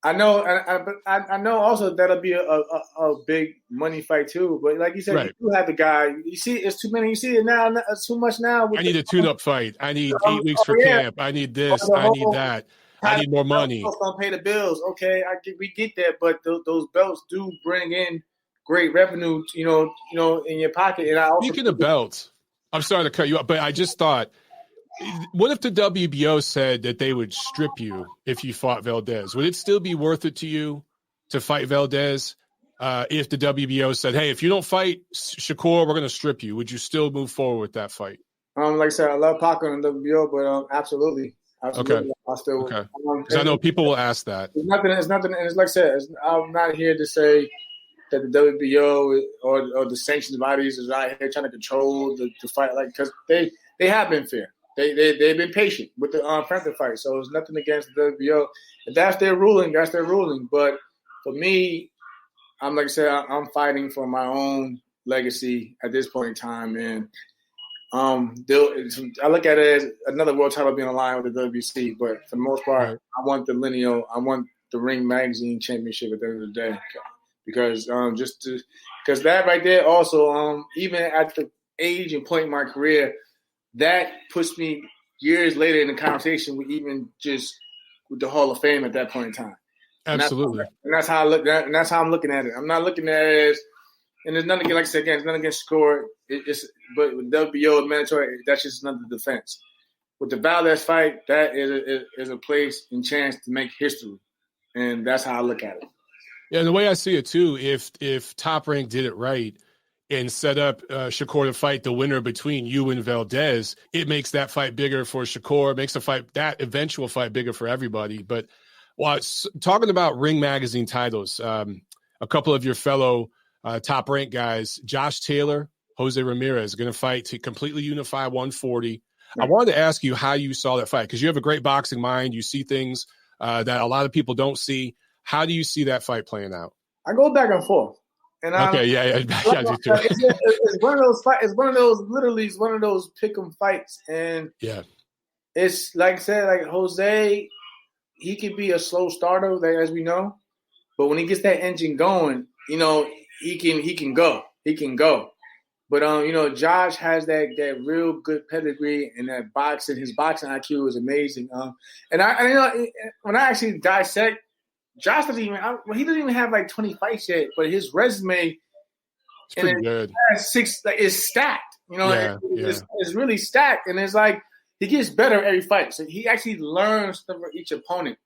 I know also that'll be a big money fight too. But like you said, right, you do have the guy. You see, it's too many. You see it now. It's too much now.
I need a tune-up fight. I need 8 weeks for camp. I need this. I need that. I need more money.
Don't pay the bills. Okay, we get that, but those belts do bring in great revenue. In your pocket. And
Speaking of belts, I'm sorry to cut you off, but I just thought, what if the WBO said that they would strip you if you fought Valdez? Would it still be worth it to you to fight Valdez? If the WBO said, "Hey, if you don't fight Shakur, we're going to strip you," would you still move forward with that fight?
Like I said, I love Paco and WBO, but absolutely.
Okay. I still, okay. Because I know people will ask that.
It's nothing. And it's like I said, I'm not here to say that the WBO or the sanctions bodies is out here trying to control the fight, because they have been fair. They've been patient with the Frampton fight, so it's nothing against the WBO. If that's their ruling, that's their ruling. But for me, like I said, I'm fighting for my own legacy at this point in time, and I look at it as another world title being aligned with the WBC. But for the most part, I want the lineal, I want the Ring Magazine Championship at the end of the day, because because that right there also, even at the age and point in my career, that puts me years later in the conversation with the Hall of Fame at that point in time.
Absolutely.
And that's how I look at it. And that's how I'm looking at it. I'm not looking at it as, and there's nothing, like I said again, there's nothing against score. But with WBO and mandatory, that's just another defense. With the Valdez fight, that is a place and chance to make history. And that's how I look at it.
Yeah, and the way I see it too, if Top Rank did it right and set up Shakur to fight the winner between you and Valdez, it makes that fight bigger for Shakur, makes that eventual fight bigger for everybody. But while talking about Ring Magazine titles, a couple of your fellow Top Rank guys, Josh Taylor, Jose Ramirez, are going to fight to completely unify 140. I wanted to ask you how you saw that fight, because you have a great boxing mind. You see things that a lot of people don't see. How do you see that fight playing out?
I go back and forth. And
okay, yeah, I do too.
It's one of those fights. It's one of those literally. It's one of those pick'em fights, and
yeah,
it's like I said, like Jose, he could be a slow starter, like, as we know, but when he gets that engine going, you know, he can go. But you know, Josh has that real good pedigree, and that boxing. His boxing IQ is amazing. And you know, when I actually dissect. Josh doesn't even have like 20 fights yet, but his resume
it's pretty good.
Is stacked. You know, it's really stacked, and it's like he gets better every fight. So he actually learns from each opponent.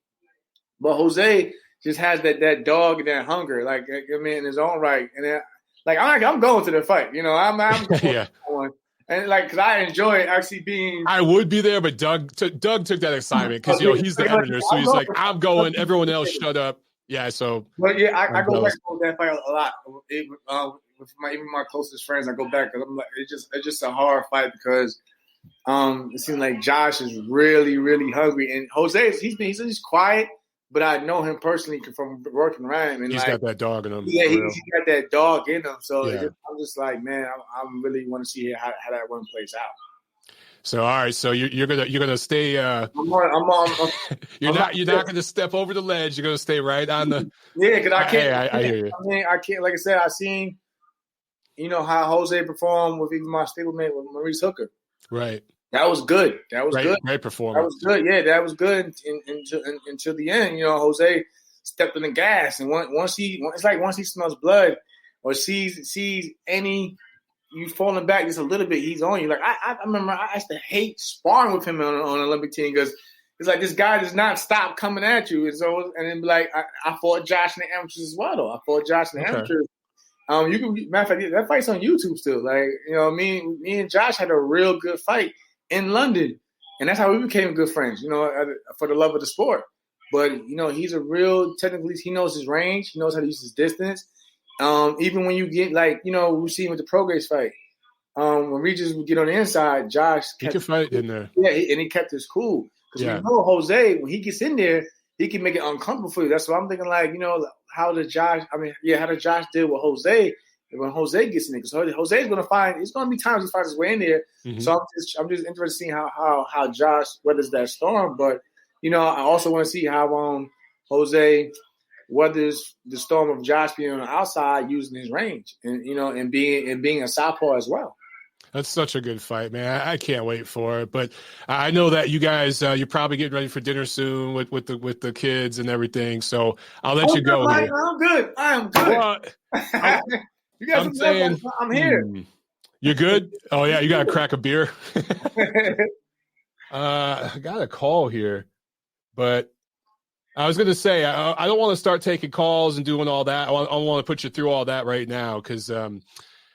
But Jose just has that dog and that hunger, like I mean, in his own right. And I'm going to the fight. You know, I'm going to one. And because I enjoy actually being,
I would be there, but Doug took that assignment because you know he's the editor, so he's like, I'm going. Everyone else, shut up. Yeah, so.
But yeah, I go back to that fight a lot. With even my closest friends, I go back because I'm like, it's just a hard fight because it seems like Josh is really, really hungry, and Jose he's quiet. But I know him personally from working around him. And
he's got that dog in him.
Yeah, he's got that dog in him. So I'm just like, man, I really want to see how that one plays out.
So all right, so you're gonna stay. You're not gonna step over the ledge. You're gonna stay right on the.
Yeah, because I can't.
Hey, I hear you.
I mean, I can't. Like I said, I seen, you know, how Jose performed with even my stablemate with Maurice Hooker.
Right.
That was good. Good.
Great performance.
That was good. Yeah, that was good until the end. You know, Jose stepped on the gas, and once he smells blood or sees any you falling back just a little bit, he's on you. Like I remember, I used to hate sparring with him on an Olympic team because it's like this guy does not stop coming at you, and then like I fought Josh in the amateurs as well. Though I fought Josh in the amateurs. You can matter of fact that fight's on YouTube still. Like, you know, me and Josh had a real good fight in London, and that's how we became good friends, you know, for the love of the sport. But, you know, he's a real, technically, he knows his range. He knows how to use his distance. Even when you get, like, you know, we see him with the Progress fight. When Regis would get on the inside, Josh
he could fight in there.
Yeah, and he kept his cool. Because we know Jose, when he gets in there, he can make it uncomfortable for you. That's what I'm thinking, like, you know, how did Josh deal with Jose when Jose gets in there? Because Jose's going to find – it's going to be times he finds his way in there. Mm-hmm. So I'm just interested in seeing how Josh weathers that storm. But, you know, I also want to see how Jose weathers the storm of Josh being on the outside using his range and, you know, and being a southpaw as well.
That's such a good fight, man. I can't wait for it. But I know that you guys, you're probably getting ready for dinner soon with the kids and everything. So I'll let you go.
I'm good. I am good.
Well,
you guys, I'm here.
You're good? Oh yeah, you got to crack a beer. I got a call here, but I was going to say I don't want to start taking calls and doing all that. I want to put you through all that right now because.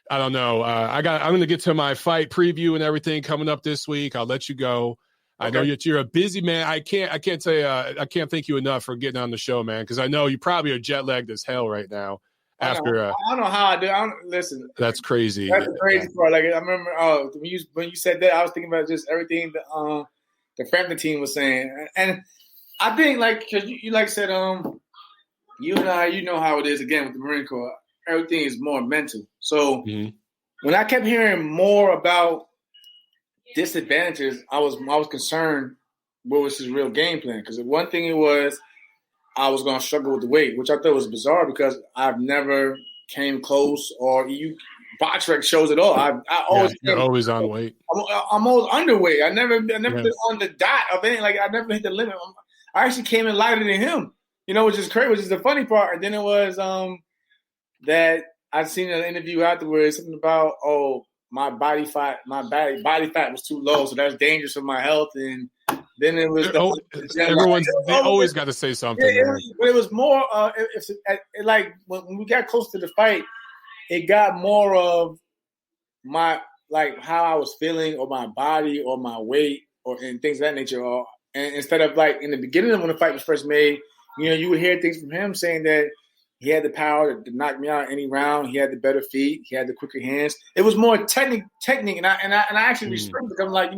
I don't know. I'm going to get to my fight preview and everything coming up this week. I'll let you go. Okay. I know you're a busy man. I can't tell you. I can't thank you enough for getting on the show, man. Because I know you probably are jet lagged as hell right now.
I don't know how I do. Listen,
that's crazy.
That's the crazy part. Like I remember when you said that, I was thinking about just everything the Frampton team was saying, and I think like because you like said you and I, you know how it is again with the Marine Corps. Everything is more mental. So when I kept hearing more about disadvantages, I was concerned what was his real game plan. Because one thing it was I was going to struggle with the weight, which I thought was bizarre because I've never came close or BoxRec shows it all. I always
you're always on weight.
I'm always underweight. I never been on the dot of anything. Like I never hit the limit. I actually came in lighter than him, you know, which is crazy, which is the funny part. And then it was that I seen an interview afterwards, something about, my body fat was too low, so that's dangerous for my health. And Then it was
they always got to say something.
Yeah, it was more. Like when we got close to the fight, it got more of my like how I was feeling, or my body, or my weight, and things of that nature. And instead of like in the beginning when the fight was first made, you would hear things from him saying that he had the power to knock me out any round. He had the better feet. He had the quicker hands. It was more technique, and I actually respect it because I'm like,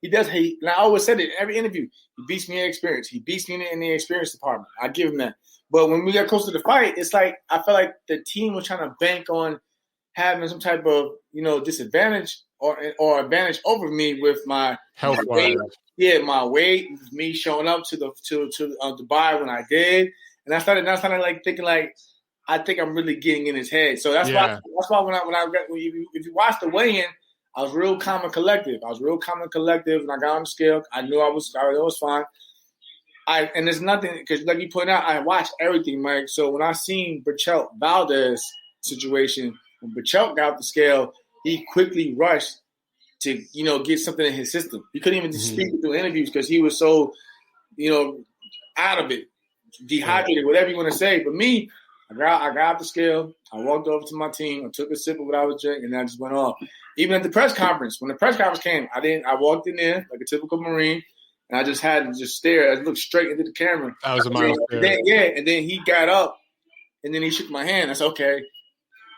he does. And I always said it in every interview. He beats me in experience. He beats me in the experience department. I give him that. But when we got close to the fight, it's like I felt like the team was trying to bank on having some type of disadvantage or advantage over me with my
health
weight. Yeah, my weight, me showing up to Dubai when I did. And I started like thinking like, I think I'm really getting in his head. So that's why if you watch the weigh-in, I was real calm and collective. And I got on the scale. I knew I was fine. And there's nothing, because like you pointed out, I watched everything, Mike. So when I seen Berchelt Valdez situation, when Berchelt got off the scale, he quickly rushed to get something in his system. He couldn't even speak through interviews because he was so out of it. Dehydrated, whatever you want to say. But me, I got off the scale. I walked over to my team. I took a sip of what I was drinking, and I just went off. Even at the press conference, when the press conference came, I walked in there like a typical Marine, and I just had to just stare. I looked straight into the camera.
That was a milestone.
And then he got up, and then he shook my hand. I said, okay,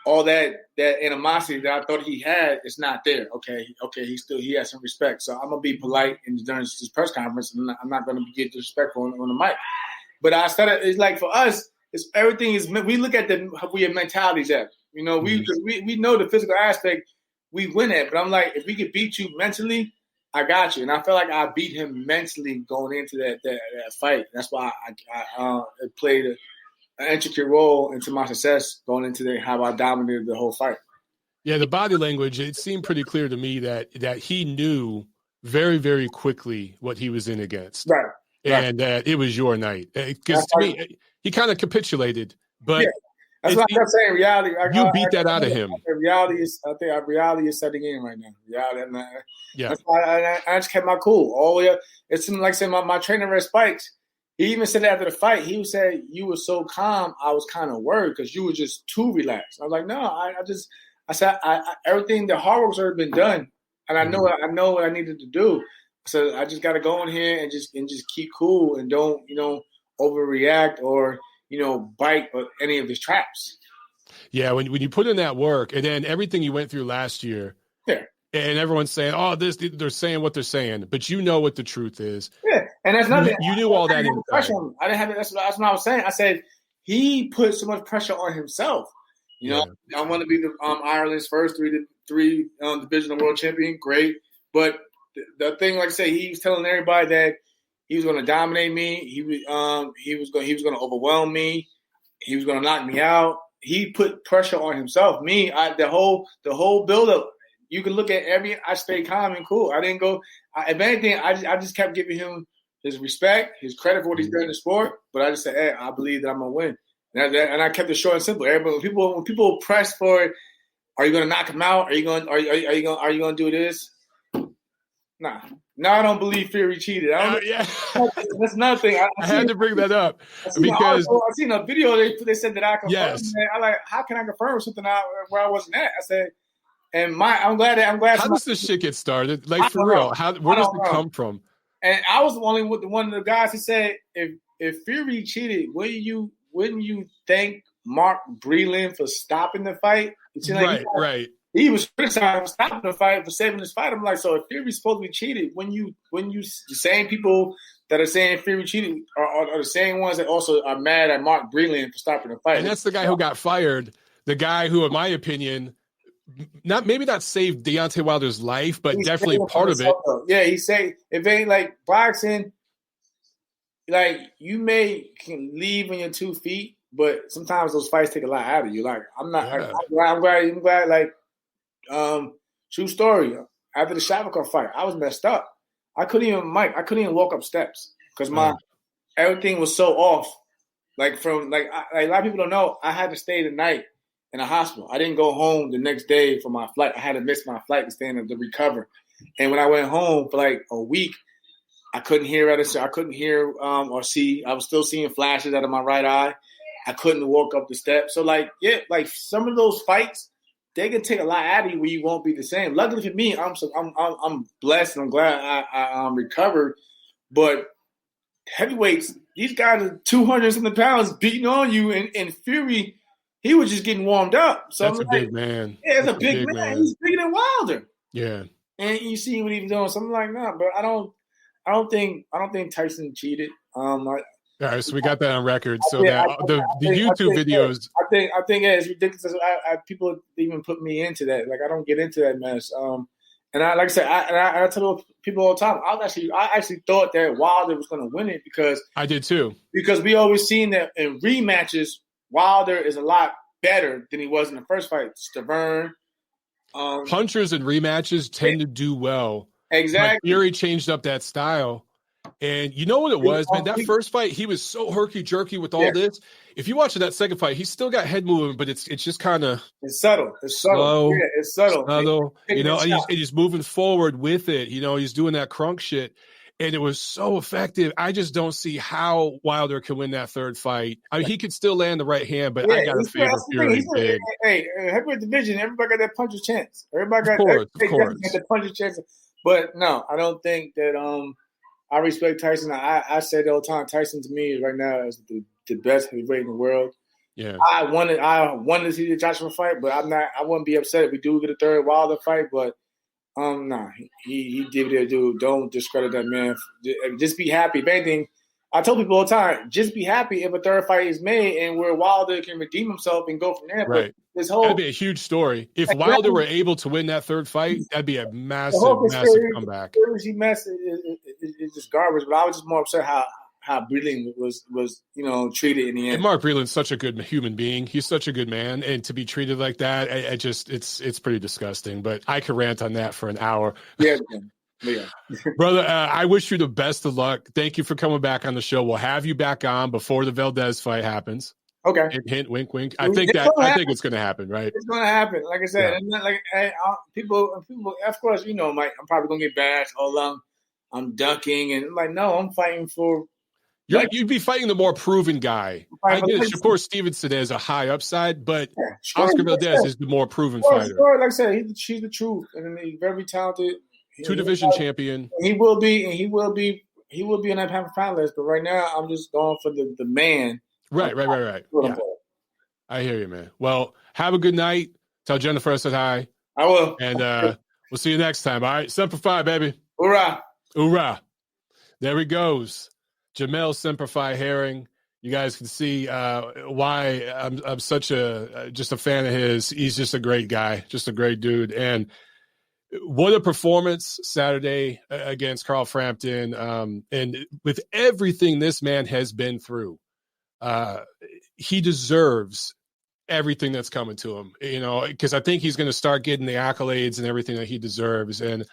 all that animosity that I thought he had is not there. Okay, he has some respect. So I'm gonna be polite during this press conference, and I'm not gonna get disrespectful on the mic. But it's like for us, everything is. We look at where your mentality's at. We know the physical aspect we win at. But I'm like, if we could beat you mentally, I got you. And I felt like I beat him mentally going into that fight. That's why I played an intricate role into my success going into how I dominated the whole fight.
Yeah, the body language. It seemed pretty clear to me that he knew very, very quickly what he was in against.
Right.
And that it was your night. Because to me, he kind of capitulated. But
that's what I'm saying. Reality.
You beat that out of him.
Reality is setting in right now. Reality.
Yeah.
That's why I just kept my cool all the way up. It seemed like saying my trainer Red Spikes. He even said after the fight, he said, you were so calm, I was kind of worried because you were just too relaxed. I was like, no, I said everything, the hard work's already been done. And I know what I needed to do. So I just got to go in here and just keep cool and don't, overreact or, bite any of his traps.
Yeah, when you put in that work and then everything you went through last year, and everyone's saying, they're saying what they're saying, but you know what the truth is.
Yeah, and that's nothing.
You knew all that.
I didn't have it. That's what I was saying. I said he put so much pressure on himself. I want to be the Ireland's first three divisional world champion. Great, but the thing, like I say, he was telling everybody that he was going to dominate me. He was going to overwhelm me. He was going to knock me out. He put pressure on himself. Me, the whole buildup. You can look at I stayed calm and cool. I didn't go. If anything, I just kept giving him his respect, his credit for what he's done in the sport. But I just said, hey, I believe that I'm gonna win, and I kept it short and simple. Everybody, when people press for it, are you gonna knock him out? Are you gonna do this? Nah. No, I don't believe Fury cheated. That's another thing. I
had to bring that up because
I seen a video. They said that I confirmed. Yes. I like, how can I confirm something where I wasn't at? I said. And I'm glad.
How does this shit get started? Like for real, where does it come from?
And I was one of the guys who said, if Fury cheated, wouldn't you thank Mark Breland for stopping the fight?
Right.
He was criticized for stopping the fight, for saving his fight. I'm like, so if Fury's supposed to be cheated, when you the same people that are saying Fury cheated are the same ones that also are mad at Mark Breland for stopping the fight.
And that's the guy who got fired. The guy who, in my opinion, maybe not saved Deontay Wilder's life, but definitely part of it.
Yeah, he said if it ain't like boxing, like you can leave on your 2 feet, but sometimes those fights take a lot out of you. Like I'm glad. Like true story. After the Shavkar fight, I was messed up. I couldn't even walk up steps because everything was so off. Like a lot of people don't know, I had to stay the night in a hospital. I didn't go home the next day for my flight. I had to miss my flight to stand up to recover. And when I went home for like a week, I couldn't hear or see. I was still seeing flashes out of my right eye. I couldn't walk up the steps. So like some of those fights, they can take a lot out of you where you won't be the same. Luckily for me, I'm blessed and I'm glad I recovered. But heavyweights, these guys are 200 something pounds beating on you, and Fury, he was just getting warmed up. So
that's a big man.
Yeah, it's a big man. He's bigger than Wilder.
Yeah.
And you see what he was doing. So I'm like, nah, but I don't think Tyson cheated.
All right, so we got that on record. So the YouTube videos.
I think it's ridiculous. People even put me into that. Like I don't get into that mess. And I tell people all the time. I actually thought that Wilder was going to win it because
I did too.
Because we always seen that in rematches, Wilder is a lot better than he was in the first fight. Stavern.
Punchers and rematches tend to do well.
Exactly.
But Fury changed up that style. And you know what it was, man? That first fight, he was so herky-jerky with all this. If you watch that second fight, he's still got head movement, but it's just kind of
it's subtle. Slow, yeah, it's subtle.
You know, and he's moving forward with it. You know, he's doing that crunk shit. And it was so effective. I just don't see how Wilder can win that third fight. I mean, he could still land the right hand, but I got to favor Fury big.
Hey, heavyweight division, everybody got that puncher's chance. Everybody got that puncher's chance. But no, I don't think that I respect Tyson. I said all the time, Tyson to me right now is the best heavyweight in the world.
Yeah.
I wanted to see the Joshua fight, but I wouldn't be upset if we do get a third Wilder fight, but he did what he do. Don't discredit that man. Just be happy. If anything, I tell people all the time, just be happy if a third fight is made and where Wilder can redeem himself and go from there.
Right.
But
that'd be a huge story. If Wilder were able to win that third fight, that'd be a massive comeback.
The mess is just garbage. But I was just more upset how Breland was treated in the end.
And Mark Breland's such a good human being. He's such a good man, and to be treated like that, it's pretty disgusting. But I could rant on that for an hour.
Yeah.
Brother, I wish you the best of luck. Thank you for coming back on the show. We'll have you back on before the Valdez fight happens.
Okay.
Hint, wink, wink. I think it's going to happen, right?
It's going to happen. Like I said, people. Of course, Mike. I'm probably going to get bashed. I'm ducking, and I'm like, no, I'm fighting for.
You'd be fighting the more proven guy. I get it. Shakur Stevenson has a high upside, but Oscar Valdez is the more proven fighter.
Like I said, she's the truth, and he's very talented.
Two-division champion.
He will be on that pound list. But right now, I'm just going for the man.
Right. Yeah. I hear you, man. Well, have a good night. Tell Jennifer I said hi.
I will.
And we'll see you next time. All right, Semper Fi, baby.
Hoorah!
Hoorah! There he goes. Jamel Semper Fi Herring. You guys can see why I'm such just a fan of his. He's just a great guy, just a great dude. And what a performance Saturday against Carl Frampton. And with everything this man has been through, he deserves everything that's coming to him, because I think he's going to start getting the accolades and everything that he deserves. And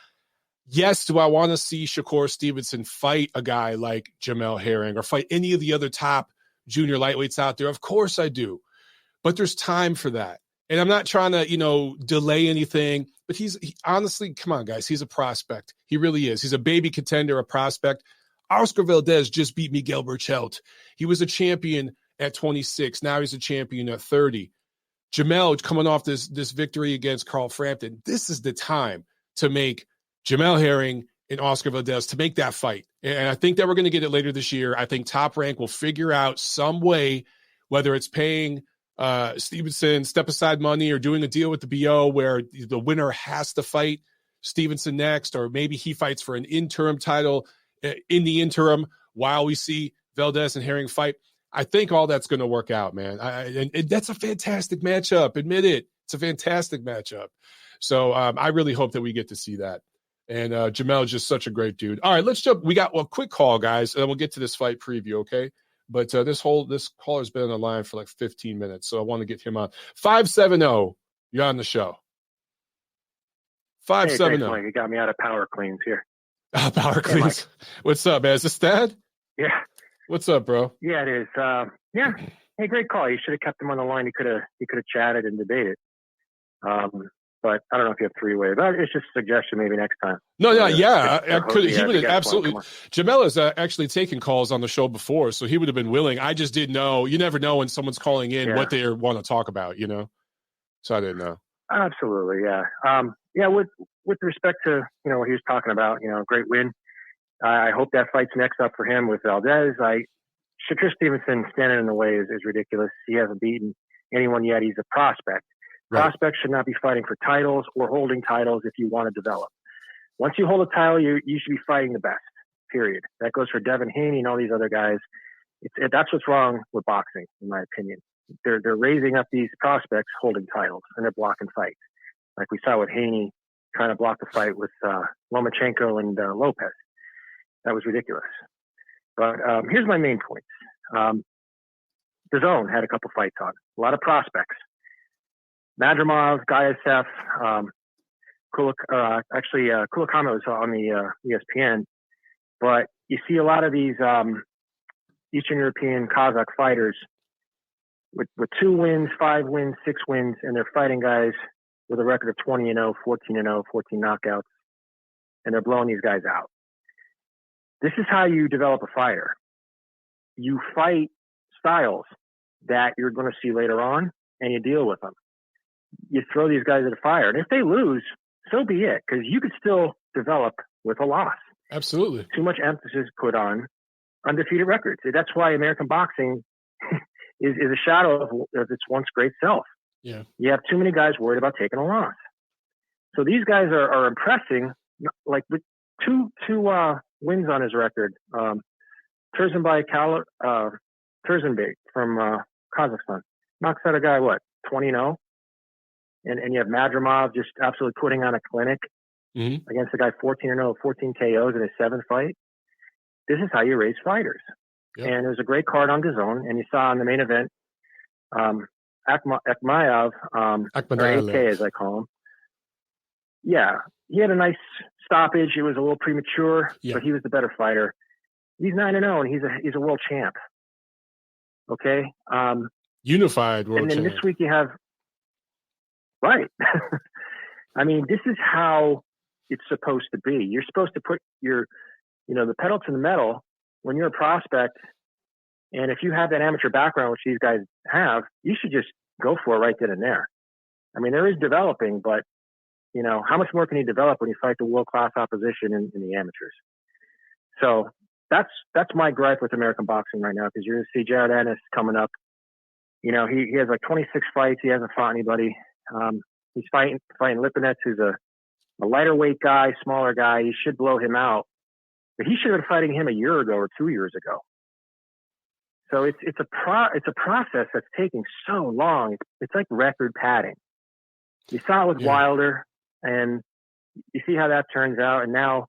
yes, do I want to see Shakur Stevenson fight a guy like Jamel Herring or fight any of the other top junior lightweights out there? Of course I do. But there's time for that. And I'm not trying to, delay anything, but honestly, come on, guys, he's a prospect. He really is. He's a baby contender, a prospect. Oscar Valdez just beat Miguel Berchelt. He was a champion at 26. Now he's a champion at 30. Jamel coming off this victory against Carl Frampton. This is the time to make Jamel Herring and Oscar Valdez, to make that fight. And I think that we're going to get it later this year. I think Top Rank will figure out some way, whether it's paying Stevenson step-aside money or doing a deal with the BO where the winner has to fight Stevenson next, or maybe he fights for an interim title in the interim while we see Valdez and Herring fight. I think all that's going to work out, man. And that's a fantastic matchup. Admit it. It's a fantastic matchup. So I really hope that we get to see that. And Jamel is just such a great dude. All right, let's jump. We got a quick call, guys, and then we'll get to this fight preview, okay? But this caller's been on the line for like 15 minutes, so I want to get him on. 570, you're on the show. 570.
Hey, thanks, Mike. You got me out of power cleans here.
Power cleans. What's up, man? Is this Thad?
Yeah.
What's up, bro?
Yeah, it is. Yeah. Hey, great call. You should have kept him on the line. He could have chatted and debated. But I don't know if you have three-way. But it's just a suggestion maybe next time.
No, yeah, I could. He would have
guest
absolutely.
one,
Jamel has actually taken calls on the show before, so he would have been willing. I just didn't know. You never know when someone's calling in what they want to talk about, So I didn't know.
Absolutely, yeah. With respect to what he was talking about, great win. I hope that fight's next up for him with Valdez. Shakur Stevenson standing in the way is ridiculous. He hasn't beaten anyone yet. He's a prospect.
Right.
Prospects should not be fighting for titles or holding titles if you want to develop. Once you hold a title, you should be fighting the best, period. That goes for Devin Haney and all these other guys. That's what's wrong with boxing, in my opinion. They're raising up these prospects holding titles, and they're blocking fights. Like we saw with Haney trying to block the fight with Lomachenko and Lopez. That was ridiculous. But here's my main points. DAZN had a couple fights on. A lot of prospects. Madrimov, Gayasev, Kulakama was on the ESPN. But you see a lot of these Eastern European Kazakh fighters with 2 wins, 5 wins, 6 wins, and they're fighting guys with a record of 20-0, 14-0, 14 knockouts, and they're blowing these guys out. This is how you develop a fighter. You fight styles that you're going to see later on, and you deal with them. You throw these guys at the fire, and if they lose, so be it, because you could still develop with a loss.
Absolutely.
Too much emphasis put on undefeated records. That's why American boxing is a shadow of its once great self.
Yeah.
You have too many guys worried about taking a loss. So these guys are impressing, like with two wins on his record. Tursunbay from Kazakhstan knocks out a guy, 20-0? And you have Madrimov just absolutely putting on a clinic against a guy 14-0, 14 KOs in his 7th fight. This is how you raise fighters. Yep. And there's a great card on DAZN, and you saw in the main event, Akhmayev, or AK as I call him. Yeah, he had a nice stoppage. It was a little premature, but he was the better fighter. He's 9-0, and he's a world champ. Okay,
unified world champ.
And then this week you have right. I mean, this is how it's supposed to be. You're supposed to put the pedal to the metal when you're a prospect. And if you have that amateur background, which these guys have, you should just go for it right then and there. I mean, there is developing, but how much more can you develop when you fight the world-class opposition in the amateurs? So that's my gripe with American boxing right now, because you're going to see Jaron Ennis coming up. He has like 26 fights. He hasn't fought anybody. He's fighting Lipinets, who's a lighter weight guy, smaller guy. You should blow him out. But he should have been fighting him a year ago or 2 years ago. So it's a process that's taking so long. It's like record padding. You saw it with Wilder, and you see how that turns out. And now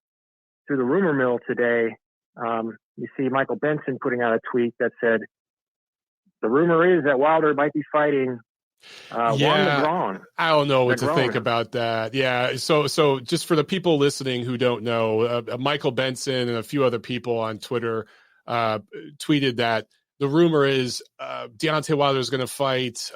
through the rumor mill today, you see Michael Benson putting out a tweet that said, the rumor is that Wilder might be fighting Juan Negron.
I don't know what to think about that. Yeah. So just for the people listening who don't know, Michael Benson and a few other people on Twitter tweeted that the rumor is Deontay Wilder is going to fight.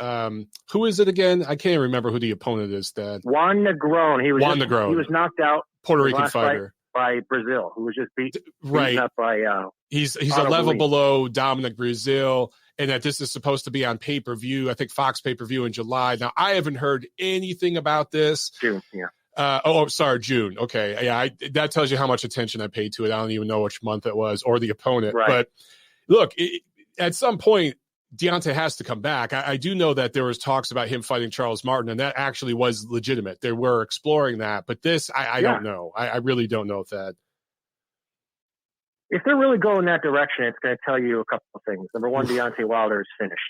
Who is it again? I can't remember who the opponent is.
Juan Negron. He was knocked out.
Puerto Rican fighter
by Brazil, who was just beaten up by.
He's a level below Dominic Brazil, and that this is supposed to be on pay-per-view. I think Fox pay-per-view in July. Now I haven't heard anything about this.
June. Yeah.
June. Okay. Yeah. That tells you how much attention I paid to it. I don't even know which month it was or the opponent.
Right.
But look, at some point, Deontay has to come back. I do know that there was talks about him fighting Charles Martin, and that actually was legitimate. They were exploring that. But this, I don't know. I really don't know if that.
If they're really going that direction, it's going to tell you a couple of things. Number one, Deontay Wilder is finished.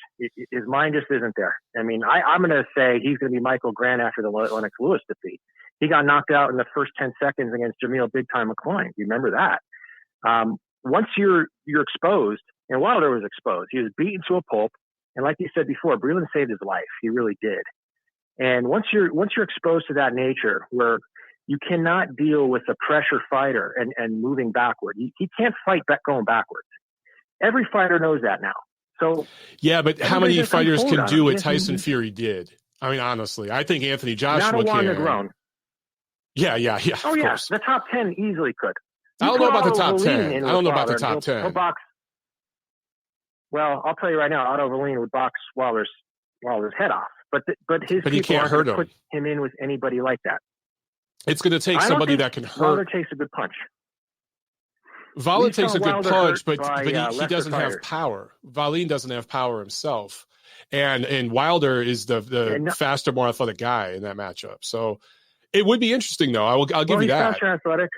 His mind just isn't there. I mean, I'm going to say he's going to be Michael Grant after the Lennox Lewis defeat. He got knocked out in the first 10 seconds against Jamil Big Time McCloy. You remember that? Once you're exposed, and Wilder was exposed. He was beaten to a pulp, and like you said before, Breland saved his life. He really did. And once you're exposed to that nature, where you cannot deal with a pressure fighter and moving backward, he can't fight going backwards. Every fighter knows that now. So
yeah, but how many fighters can do what Tyson Fury did? I mean, honestly, I think Anthony Joshua
Not a Wanda
can.
grown.
Yeah.
Oh, yeah.
Course.
The top 10 easily could.
I don't know about the top
Otto
10.
Wallin
I don't know about the
Wilder,
top 10.
He'll box. Well, I'll tell you right now, Otto Wallin would box Wilder's head off. But his
But
people
he can't
aren't
hurt
going to
him.
put him in with anybody like that.
It's going to take somebody that can hurt.
Wilder takes a good punch.
Wallin takes a good
Wilder
punch, but
by,
he doesn't
fighters.
have power. Wallin doesn't have power himself. And Wilder is the faster, more athletic guy in that matchup. So it would be interesting, though. I'll give you that.
He's faster athletic.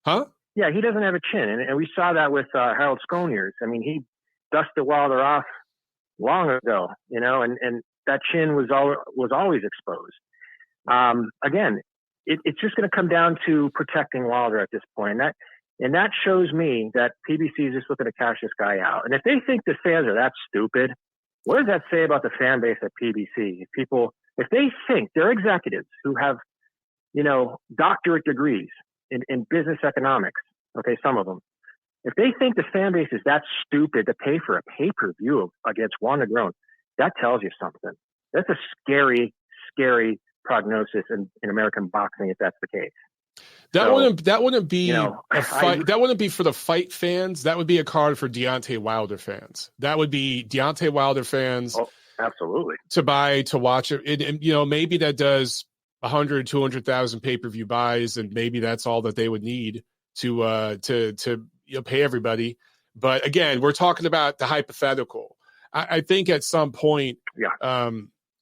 Huh?
Yeah, he doesn't have a chin. And we saw that with Harold Sconiers. I mean, he dusted Wilder off long ago, and that chin was always exposed. Again, it's just going to come down to protecting Wilder at this point. And that shows me that PBC is just looking to cash this guy out. And if they think the fans are that stupid, what does that say about the fan base at PBC? If they think they're executives who have, doctorate degrees in business economics, okay, some of them, if they think the fan base is that stupid to pay for a pay-per-view against Wanda Grown, that tells you something. That's a scary, scary prognosis in American boxing if that's the case.
That wouldn't be a fight. That wouldn't be for the fight fans. That would be a card for Deontay Wilder fans. That would be Deontay Wilder fans.
Oh, absolutely.
To watch it. And maybe that does 100, 200,000 pay-per-view buys, and maybe that's all that they would need to pay everybody. But again, we're talking about the hypothetical. I think at some point,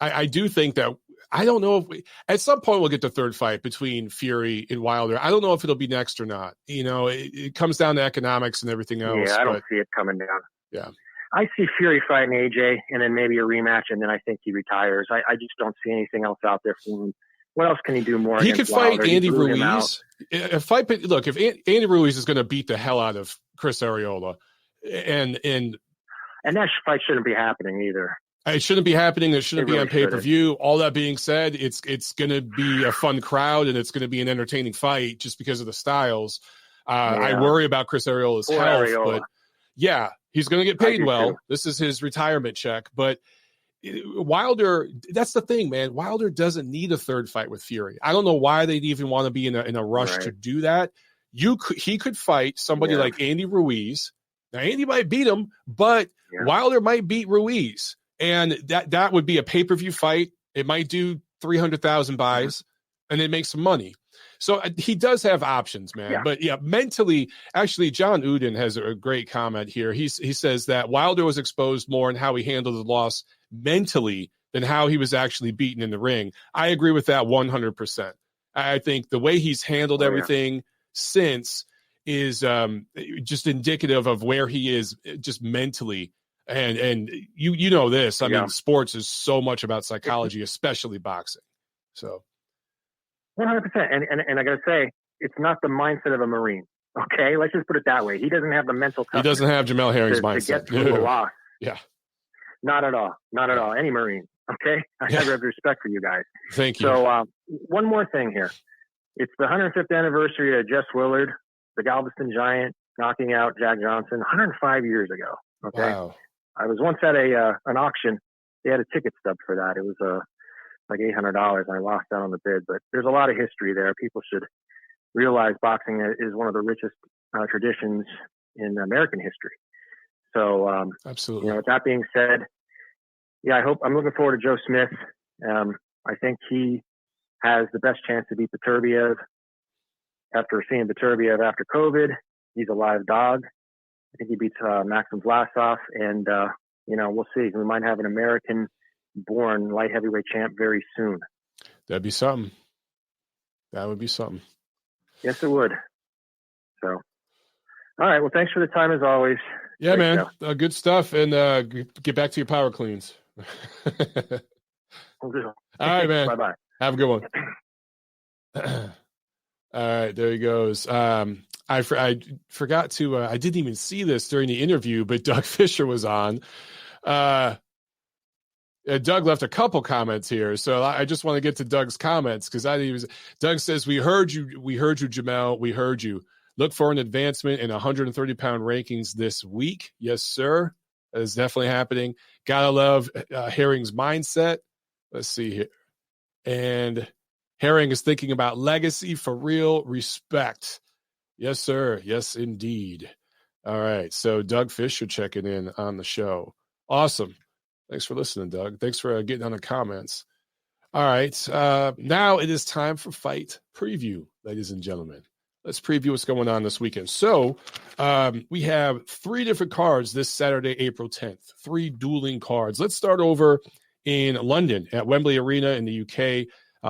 I do think that. I don't know if at some point we'll get the third fight between Fury and Wilder. I don't know if it'll be next or not. It comes down to economics and everything else.
Yeah, I don't see it coming down.
Yeah.
I see Fury fighting AJ and then maybe a rematch, and then I think he retires. I just don't see anything else out there for him. What else can he do more?
He could fight
Wilder?
Andy Ruiz. If Andy Ruiz is going to beat the hell out of Chris Arreola, and
that fight shouldn't be happening either.
It shouldn't be happening. It shouldn't be on pay-per-view. All that being said, it's going to be a fun crowd, and it's going to be an entertaining fight just because of the styles. I worry about Chris Arreola's health, but yeah, he's going to get paid well. Too. This is his retirement check. But Wilder, that's the thing, man. Wilder doesn't need a third fight with Fury. I don't know why they'd even want to be in a rush to do that. He could fight somebody like Andy Ruiz. Now, Andy might beat him, but Wilder might beat Ruiz. And that would be a pay-per-view fight. It might do 300,000 buys, and it makes some money. So he does have options, man. Yeah. But mentally, actually, John Uden has a great comment here. He says that Wilder was exposed more in how he handled the loss mentally than how he was actually beaten in the ring. I agree with that 100%. I think the way he's handled everything since is just indicative of where he is just mentally. And you know this. I mean, sports is so much about psychology, especially boxing. So
100%. And I got to say, it's not the mindset of a Marine. Okay, let's just put it that way. He doesn't have the mental toughness.
He doesn't have Jamel Herring's mindset.
To get through a loss.
Yeah.
Not at all. Not at all. Any Marine. Okay. I have respect for you guys.
Thank you.
So one more thing here. It's the 105th anniversary of Jess Willard, the Galveston Giant, knocking out Jack Johnson 105 years ago. Okay.
Wow.
I was once at an auction. They had a ticket stub for that. It was like $800, and I lost out on the bid. But there's a lot of history there. People should realize boxing is one of the richest traditions in American history. So,
absolutely.
With that being said, I'm looking forward to Joe Smith. I think he has the best chance to beat Beterbiev. After seeing Beterbiev after COVID, he's a live dog. I think he beats Maxim Vlasov, and we'll see. We might have an American-born light heavyweight champ very soon.
That'd be something. That would be something.
Yes, it would. So, all right. Well, thanks for the time as always.
Yeah, great man. Good stuff, and get back to your power cleans.
Will do.
All right, man.
Bye-bye.
Have a good one. All right, there he goes. I forgot to. I didn't even see this during the interview, but Doug Fisher was on. Doug left a couple comments here, so I just want to get to Doug's comments because Doug says, "We heard you, Jamel. We heard you. Look for an advancement in 130-pound rankings this week. Yes, sir. That is definitely happening. Gotta love Herring's mindset. Let's see here. And Herring is thinking about legacy for real respect. Yes, sir. Yes, indeed. All right. So Doug Fisher checking in on the show. Awesome. Thanks for listening, Doug. Thanks for getting on the comments. All right. Now it is time for fight preview, ladies and gentlemen. Let's preview what's going on this weekend. So we have 3 different cards this Saturday, April 10th, 3 dueling cards. Let's start over in London at Wembley Arena in the UK.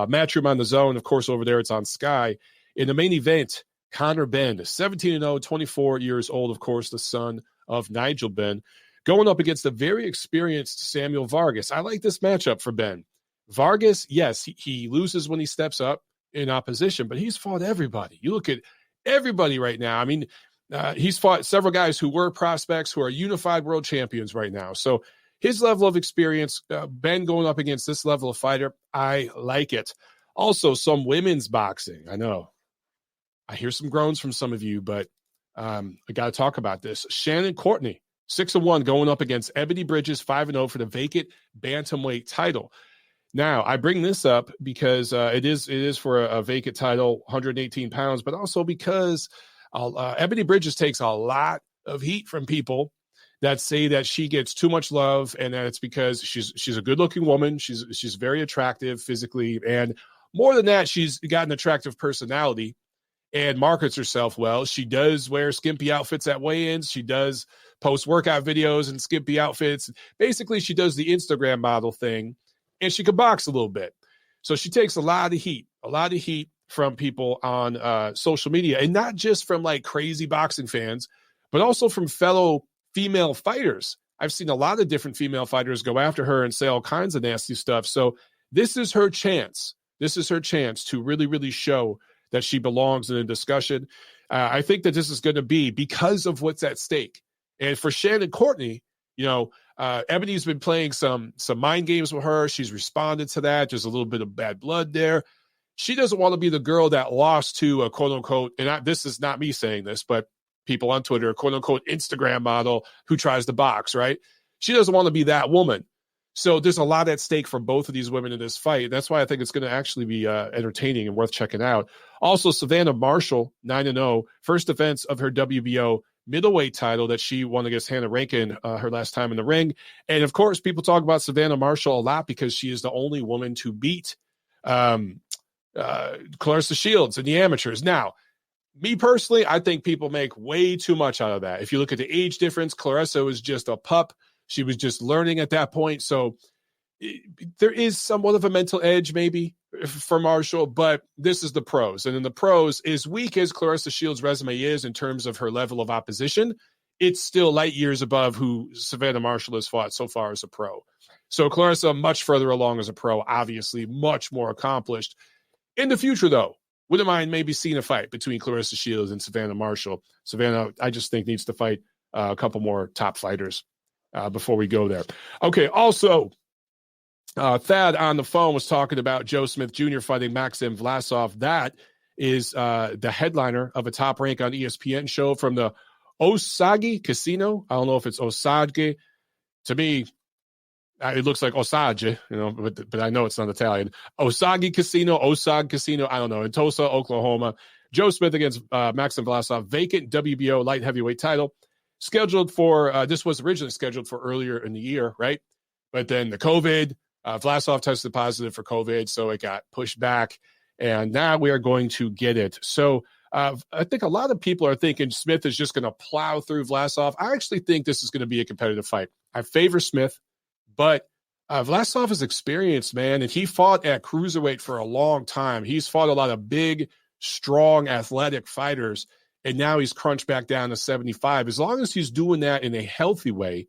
Matchroom on the DAZN. Of course, over there it's on Sky. In the main event, Conor Benn, 17-0, 24 years old, of course, the son of Nigel Benn, going up against the very experienced Samuel Vargas. I like this matchup for Benn. Vargas, yes, he loses when he steps up in opposition, but he's fought everybody. You look at everybody right now. I mean, he's fought several guys who were prospects, who are unified world champions right now. So his level of experience, Benn going up against this level of fighter, I like it. Also, some women's boxing. I know. I hear some groans from some of you, but I got to talk about this. Shannon Courtney, 6-1, going up against Ebony Bridges, 5-0 for the vacant bantamweight title. Now, I bring this up because it is for a vacant title, 118 pounds, but also because Ebony Bridges takes a lot of heat from people that say that she gets too much love, and that it's because she's a good-looking woman. She's very attractive physically, and more than that, she's got an attractive personality and markets herself well. She does wear skimpy outfits at weigh-ins. She does post workout videos in skimpy outfits. Basically, she does the Instagram model thing, and she can box a little bit. So she takes a lot of heat from people on social media, and not just from like crazy boxing fans, but also from fellow female fighters. I've seen a lot of different female fighters go after her and say all kinds of nasty stuff. So this is her chance. This is her chance to really, really show that she belongs in a discussion. I think that this is going to be because of what's at stake. And for Shannon Courtney, you know, Ebony's been playing some mind games with her. She's responded to that. There's a little bit of bad blood there. She doesn't want to be the girl that lost to a quote-unquote, and this is not me saying this, but people on Twitter, quote-unquote Instagram model who tries to box, right? She doesn't want to be that woman. So there's a lot at stake for both of these women in this fight. That's why I think it's going to actually be entertaining and worth checking out. Also, Savannah Marshall, 9-0, first defense of her WBO middleweight title that she won against Hannah Rankin her last time in the ring. And, of course, people talk about Savannah Marshall a lot because she is the only woman to beat Clarissa Shields in the amateurs. Now, me personally, I think people make way too much out of that. If you look at the age difference, Clarissa was just a pup. She was just learning at that point. So there is somewhat of a mental edge maybe for Marshall, but this is the pros. And in the pros, as weak as Clarissa Shields' resume is in terms of her level of opposition, it's still light years above who Savannah Marshall has fought so far as a pro. So Clarissa much further along as a pro, obviously much more accomplished. In the future, though, wouldn't mind maybe seeing a fight between Clarissa Shields and Savannah Marshall. Savannah, I just think, needs to fight a couple more top fighters before we go there. Okay, also, Thad on the phone was talking about Joe Smith Jr. fighting Maxim Vlasov. That is the headliner of a Top Rank on ESPN show from the Osage Casino. I don't know if it's Osage. To me, it looks like Osage, you know, but I know it's not Italian. Osage Casino, I don't know, in Tulsa, Oklahoma. Joe Smith against Maxim Vlasov, vacant WBO light heavyweight title. Scheduled for, this was originally scheduled for earlier in the year, right? But then the COVID, Vlasov tested positive for COVID, so it got pushed back. And now we are going to get it. So I think a lot of people are thinking Smith is just going to plow through Vlasov. I actually think this is going to be a competitive fight. I favor Smith, but Vlasov is experienced, man, and he fought at cruiserweight for a long time. He's fought a lot of big, strong, athletic fighters, and now he's crunched back down to 75. As long as he's doing that in a healthy way,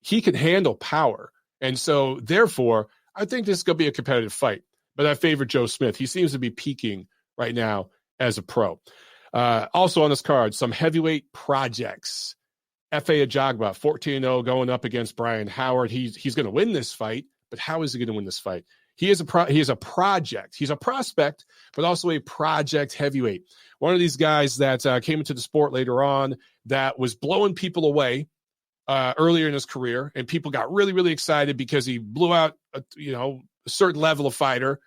he can handle power. And so, therefore, I think this is going to be a competitive fight. But I favor Joe Smith. He seems to be peaking right now as a pro. Also on this card, some heavyweight projects. F.A. Ajagba, 14-0, going up against Brian Howard. He's going to win this fight, but how is he going to win this fight? He is a project. He's a prospect, but also a project heavyweight. One of these guys that came into the sport later on that was blowing people away earlier in his career, and people got really, really excited because he blew out, certain level of fighter.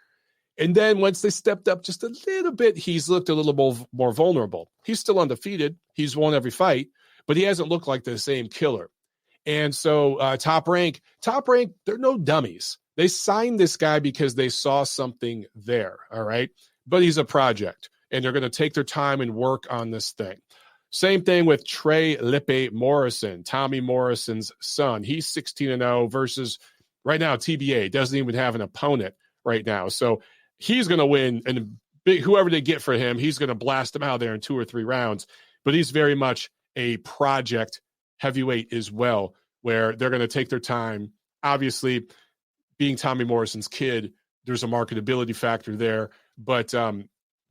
And then once they stepped up just a little bit, he's looked a little more vulnerable. He's still undefeated. He's won every fight, but he hasn't looked like the same killer. And so Top Rank, they're no dummies. They signed this guy because they saw something there, all right? But he's a project, and they're going to take their time and work on this thing. Same thing with Trey Lippe Morrison, Tommy Morrison's son. He's 16-0 versus, right now, TBA doesn't even have an opponent right now. So he's going to win, and whoever they get for him, he's going to blast him out there in 2 or 3 rounds. But he's very much a project heavyweight as well, where they're going to take their time. Obviously, being Tommy Morrison's kid, there's a marketability factor there, but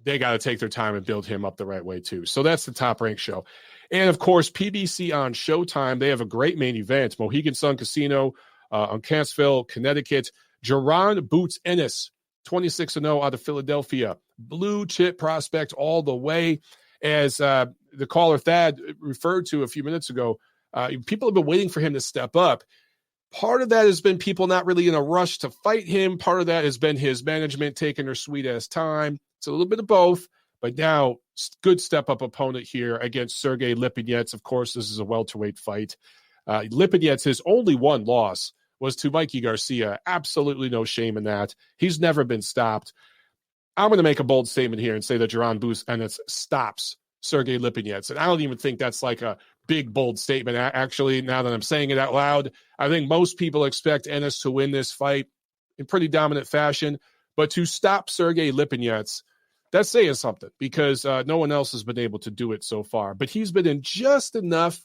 they got to take their time and build him up the right way too. So that's the Top Rank show. And of course, PBC on Showtime, they have a great main event. Mohegan Sun Casino on Cantsville, Connecticut. Jaron Boots Ennis, 26-0 out of Philadelphia. Blue chip prospect all the way. As the caller Thad referred to a few minutes ago, people have been waiting for him to step up. Part of that has been people not really in a rush to fight him. Part of that has been his management taking their sweet-ass time. It's a little bit of both, but now good step-up opponent here against Sergey Lipinets. Of course, this is a welterweight fight. Lipinets, his only one loss was to Mikey Garcia. Absolutely no shame in that. He's never been stopped. I'm going to make a bold statement here and say that Jaron Boots Ennis stops Sergey Lipinets. And I don't even think that's like a big, bold statement. Actually, now that I'm saying it out loud, I think most people expect Ennis to win this fight in pretty dominant fashion. But to stop Sergey Lipinets, that's saying something, because no one else has been able to do it so far. But he's been in just enough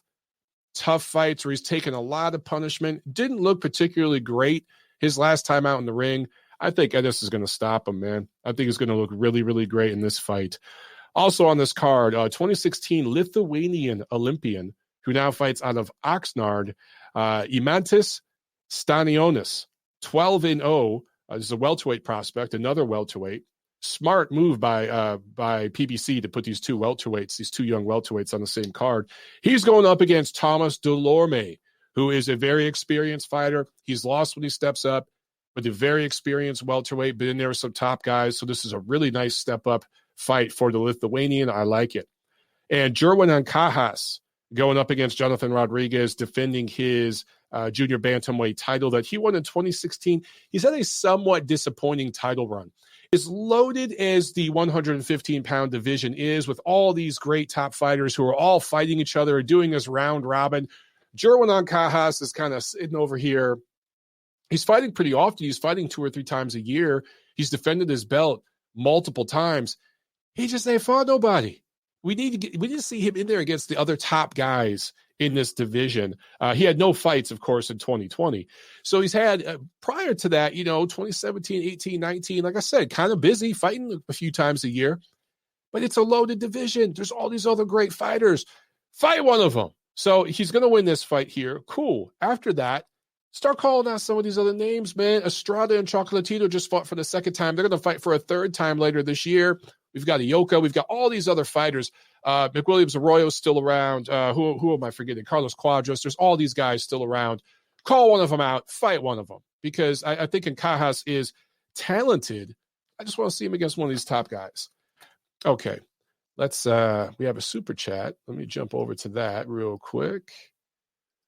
tough fights where he's taken a lot of punishment. Didn't look particularly great his last time out in the ring. I think Ennis is going to stop him, man. I think he's going to look really, really great in this fight. Also on this card, 2016 Lithuanian Olympian who now fights out of Oxnard, Imantis Stanionis, 12-0. This is a welterweight prospect, another welterweight. Smart move by PBC to put these two young welterweights on the same card. He's going up against Thomas Delorme, who is a very experienced fighter. He's lost when he steps up, but a very experienced welterweight. Been in there with some top guys, so this is a really nice step-up fight for the Lithuanian. I like it. And Jerwin Ancajas going up against Jonathan Rodriguez, defending his junior bantamweight title that he won in 2016. He's had a somewhat disappointing title run. As loaded as the 115-pound division is, with all these great top fighters who are all fighting each other, doing this round robin, Jerwin Ancajas is kind of sitting over here. He's fighting pretty often. He's fighting 2 or 3 times a year. He's defended his belt multiple times. He just ain't fought nobody. We need to see him in there against the other top guys in this division. He had no fights, of course, in 2020. So he's had, prior to that, 2017, 18, 19, like I said, kind of busy, fighting a few times a year. But it's a loaded division. There's all these other great fighters. Fight one of them. So he's going to win this fight here. Cool. After that, start calling out some of these other names, man. Estrada and Chocolatito just fought for the second time. They're going to fight for a third time later this year. We've got Ioka. We've got all these other fighters. McWilliams Arroyo's still around. Who am I forgetting? Carlos Cuadras. There's all these guys still around. Call one of them out. Fight one of them. Because I think Ancajas is talented. I just want to see him against one of these top guys. Okay. Let's we have a super chat. Let me jump over to that real quick.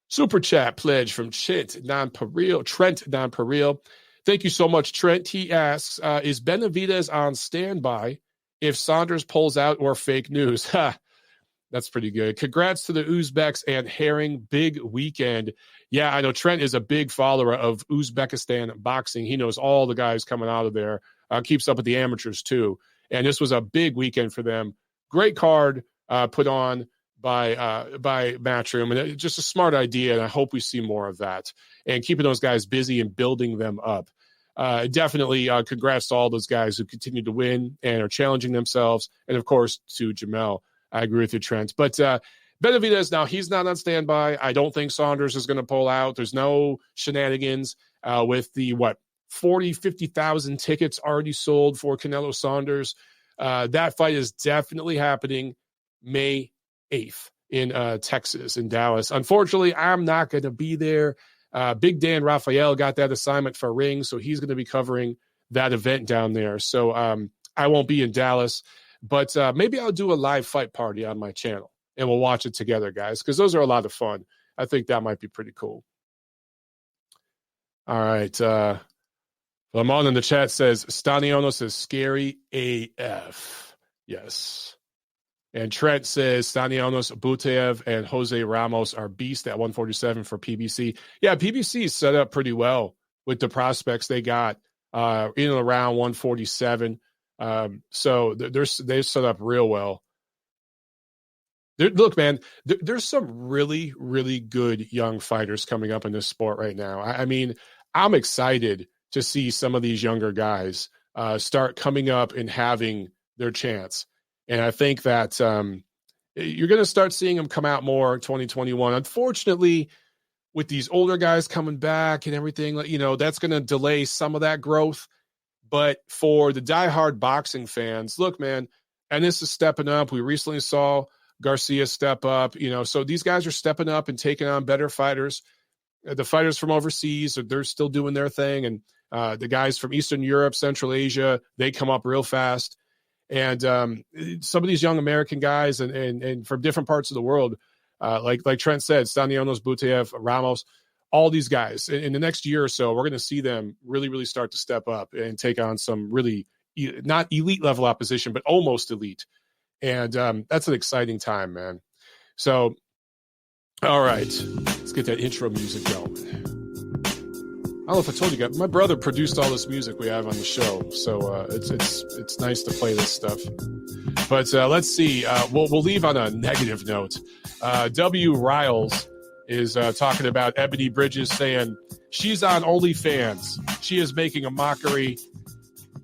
Super chat pledge from Trent Nonpareil. Thank you so much, Trent. He asks, is Benavidez on standby if Saunders pulls out, or fake news? Ha, that's pretty good. Congrats to the Uzbeks and Herring. Big weekend. Yeah, I know Trent is a big follower of Uzbekistan boxing. He knows all the guys coming out of there. Keeps up with the amateurs too. And this was a big weekend for them. Great card put on by Matchroom, and it's just a smart idea, and I hope we see more of that and keeping those guys busy and building them up. Definitely congrats to all those guys who continue to win and are challenging themselves, and of course to Jamel. I agree with you, Trent. But Benavidez, now he's not on standby. I don't think Saunders is going to pull out. There's no shenanigans with the 50,000 tickets already sold for Canelo Saunders. That fight is definitely happening May 8th in Texas, in Dallas. Unfortunately, I'm not going to be there. Big Dan Raphael got that assignment for Ring, so he's going to be covering that event down there. So I won't be in Dallas, but maybe I'll do a live fight party on my channel, and we'll watch it together, guys, because those are a lot of fun. I think that might be pretty cool. All right. Lamont in the chat says, Stanionis is scary AF. Yes. And Trent says, Stanionis, Butev, and Jose Ramos are beasts at 147 for PBC. Yeah, PBC is set up pretty well with the prospects they got in and around 147. So they're set up real well. Look, man, there's some really, really good young fighters coming up in this sport right now. I mean, I'm excited to see some of these younger guys start coming up and having their chance. And I think that you're going to start seeing them come out more in 2021. Unfortunately, with these older guys coming back and everything, you know, that's going to delay some of that growth. But for the diehard boxing fans, look, man, Ennis is stepping up. We recently saw Garcia step up, you know, so these guys are stepping up and taking on better fighters. The fighters from overseas, they're still doing their thing. And the guys from Eastern Europe, Central Asia, they come up real fast. And some of these young American guys and from different parts of the world, like Trent said, Stanionis, Butev, Ramos, all these guys in the next year or so, we're going to see them really, really start to step up and take on some really not elite level opposition, but almost elite. And that's an exciting time, man. So, all right, let's get that intro music going. I don't know if I told you guys, my brother produced all this music we have on the show, so it's nice to play this stuff. But let's see. We'll leave on a negative note. W. Riles is talking about Ebony Bridges, saying she's on OnlyFans. She is making a mockery.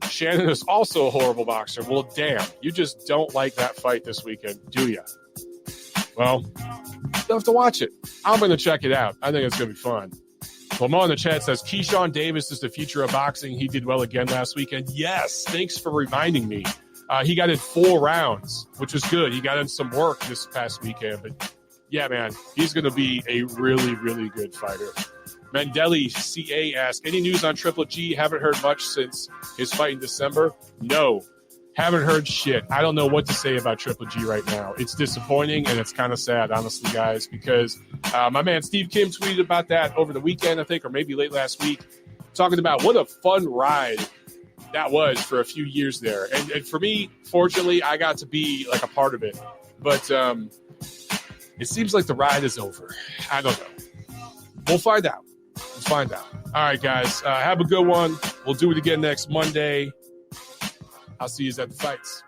Shannon is also a horrible boxer. Well, damn, you just don't like that fight this weekend, do you? Well, you'll have to watch it. I'm going to check it out. I think it's going to be fun. Lamar in the chat says, Keyshawn Davis is the future of boxing. He did well again last weekend. Yes, thanks for reminding me. He got in 4 rounds, which was good. He got in some work this past weekend. But, yeah, man, he's going to be a really, really good fighter. Mandeli CA asks, any news on Triple G? Haven't heard much since his fight in December. No, haven't heard shit. I don't know what to say about Triple G right now. It's disappointing, and it's kind of sad, honestly, guys, because my man Steve Kim tweeted about that over the weekend, I think, or maybe late last week, talking about what a fun ride that was for a few years there. And for me, fortunately, I got to be like a part of it. But it seems like the ride is over. I don't know. We'll find out. All right, guys. Have a good one. We'll do it again next Monday. I'll see you at the fights.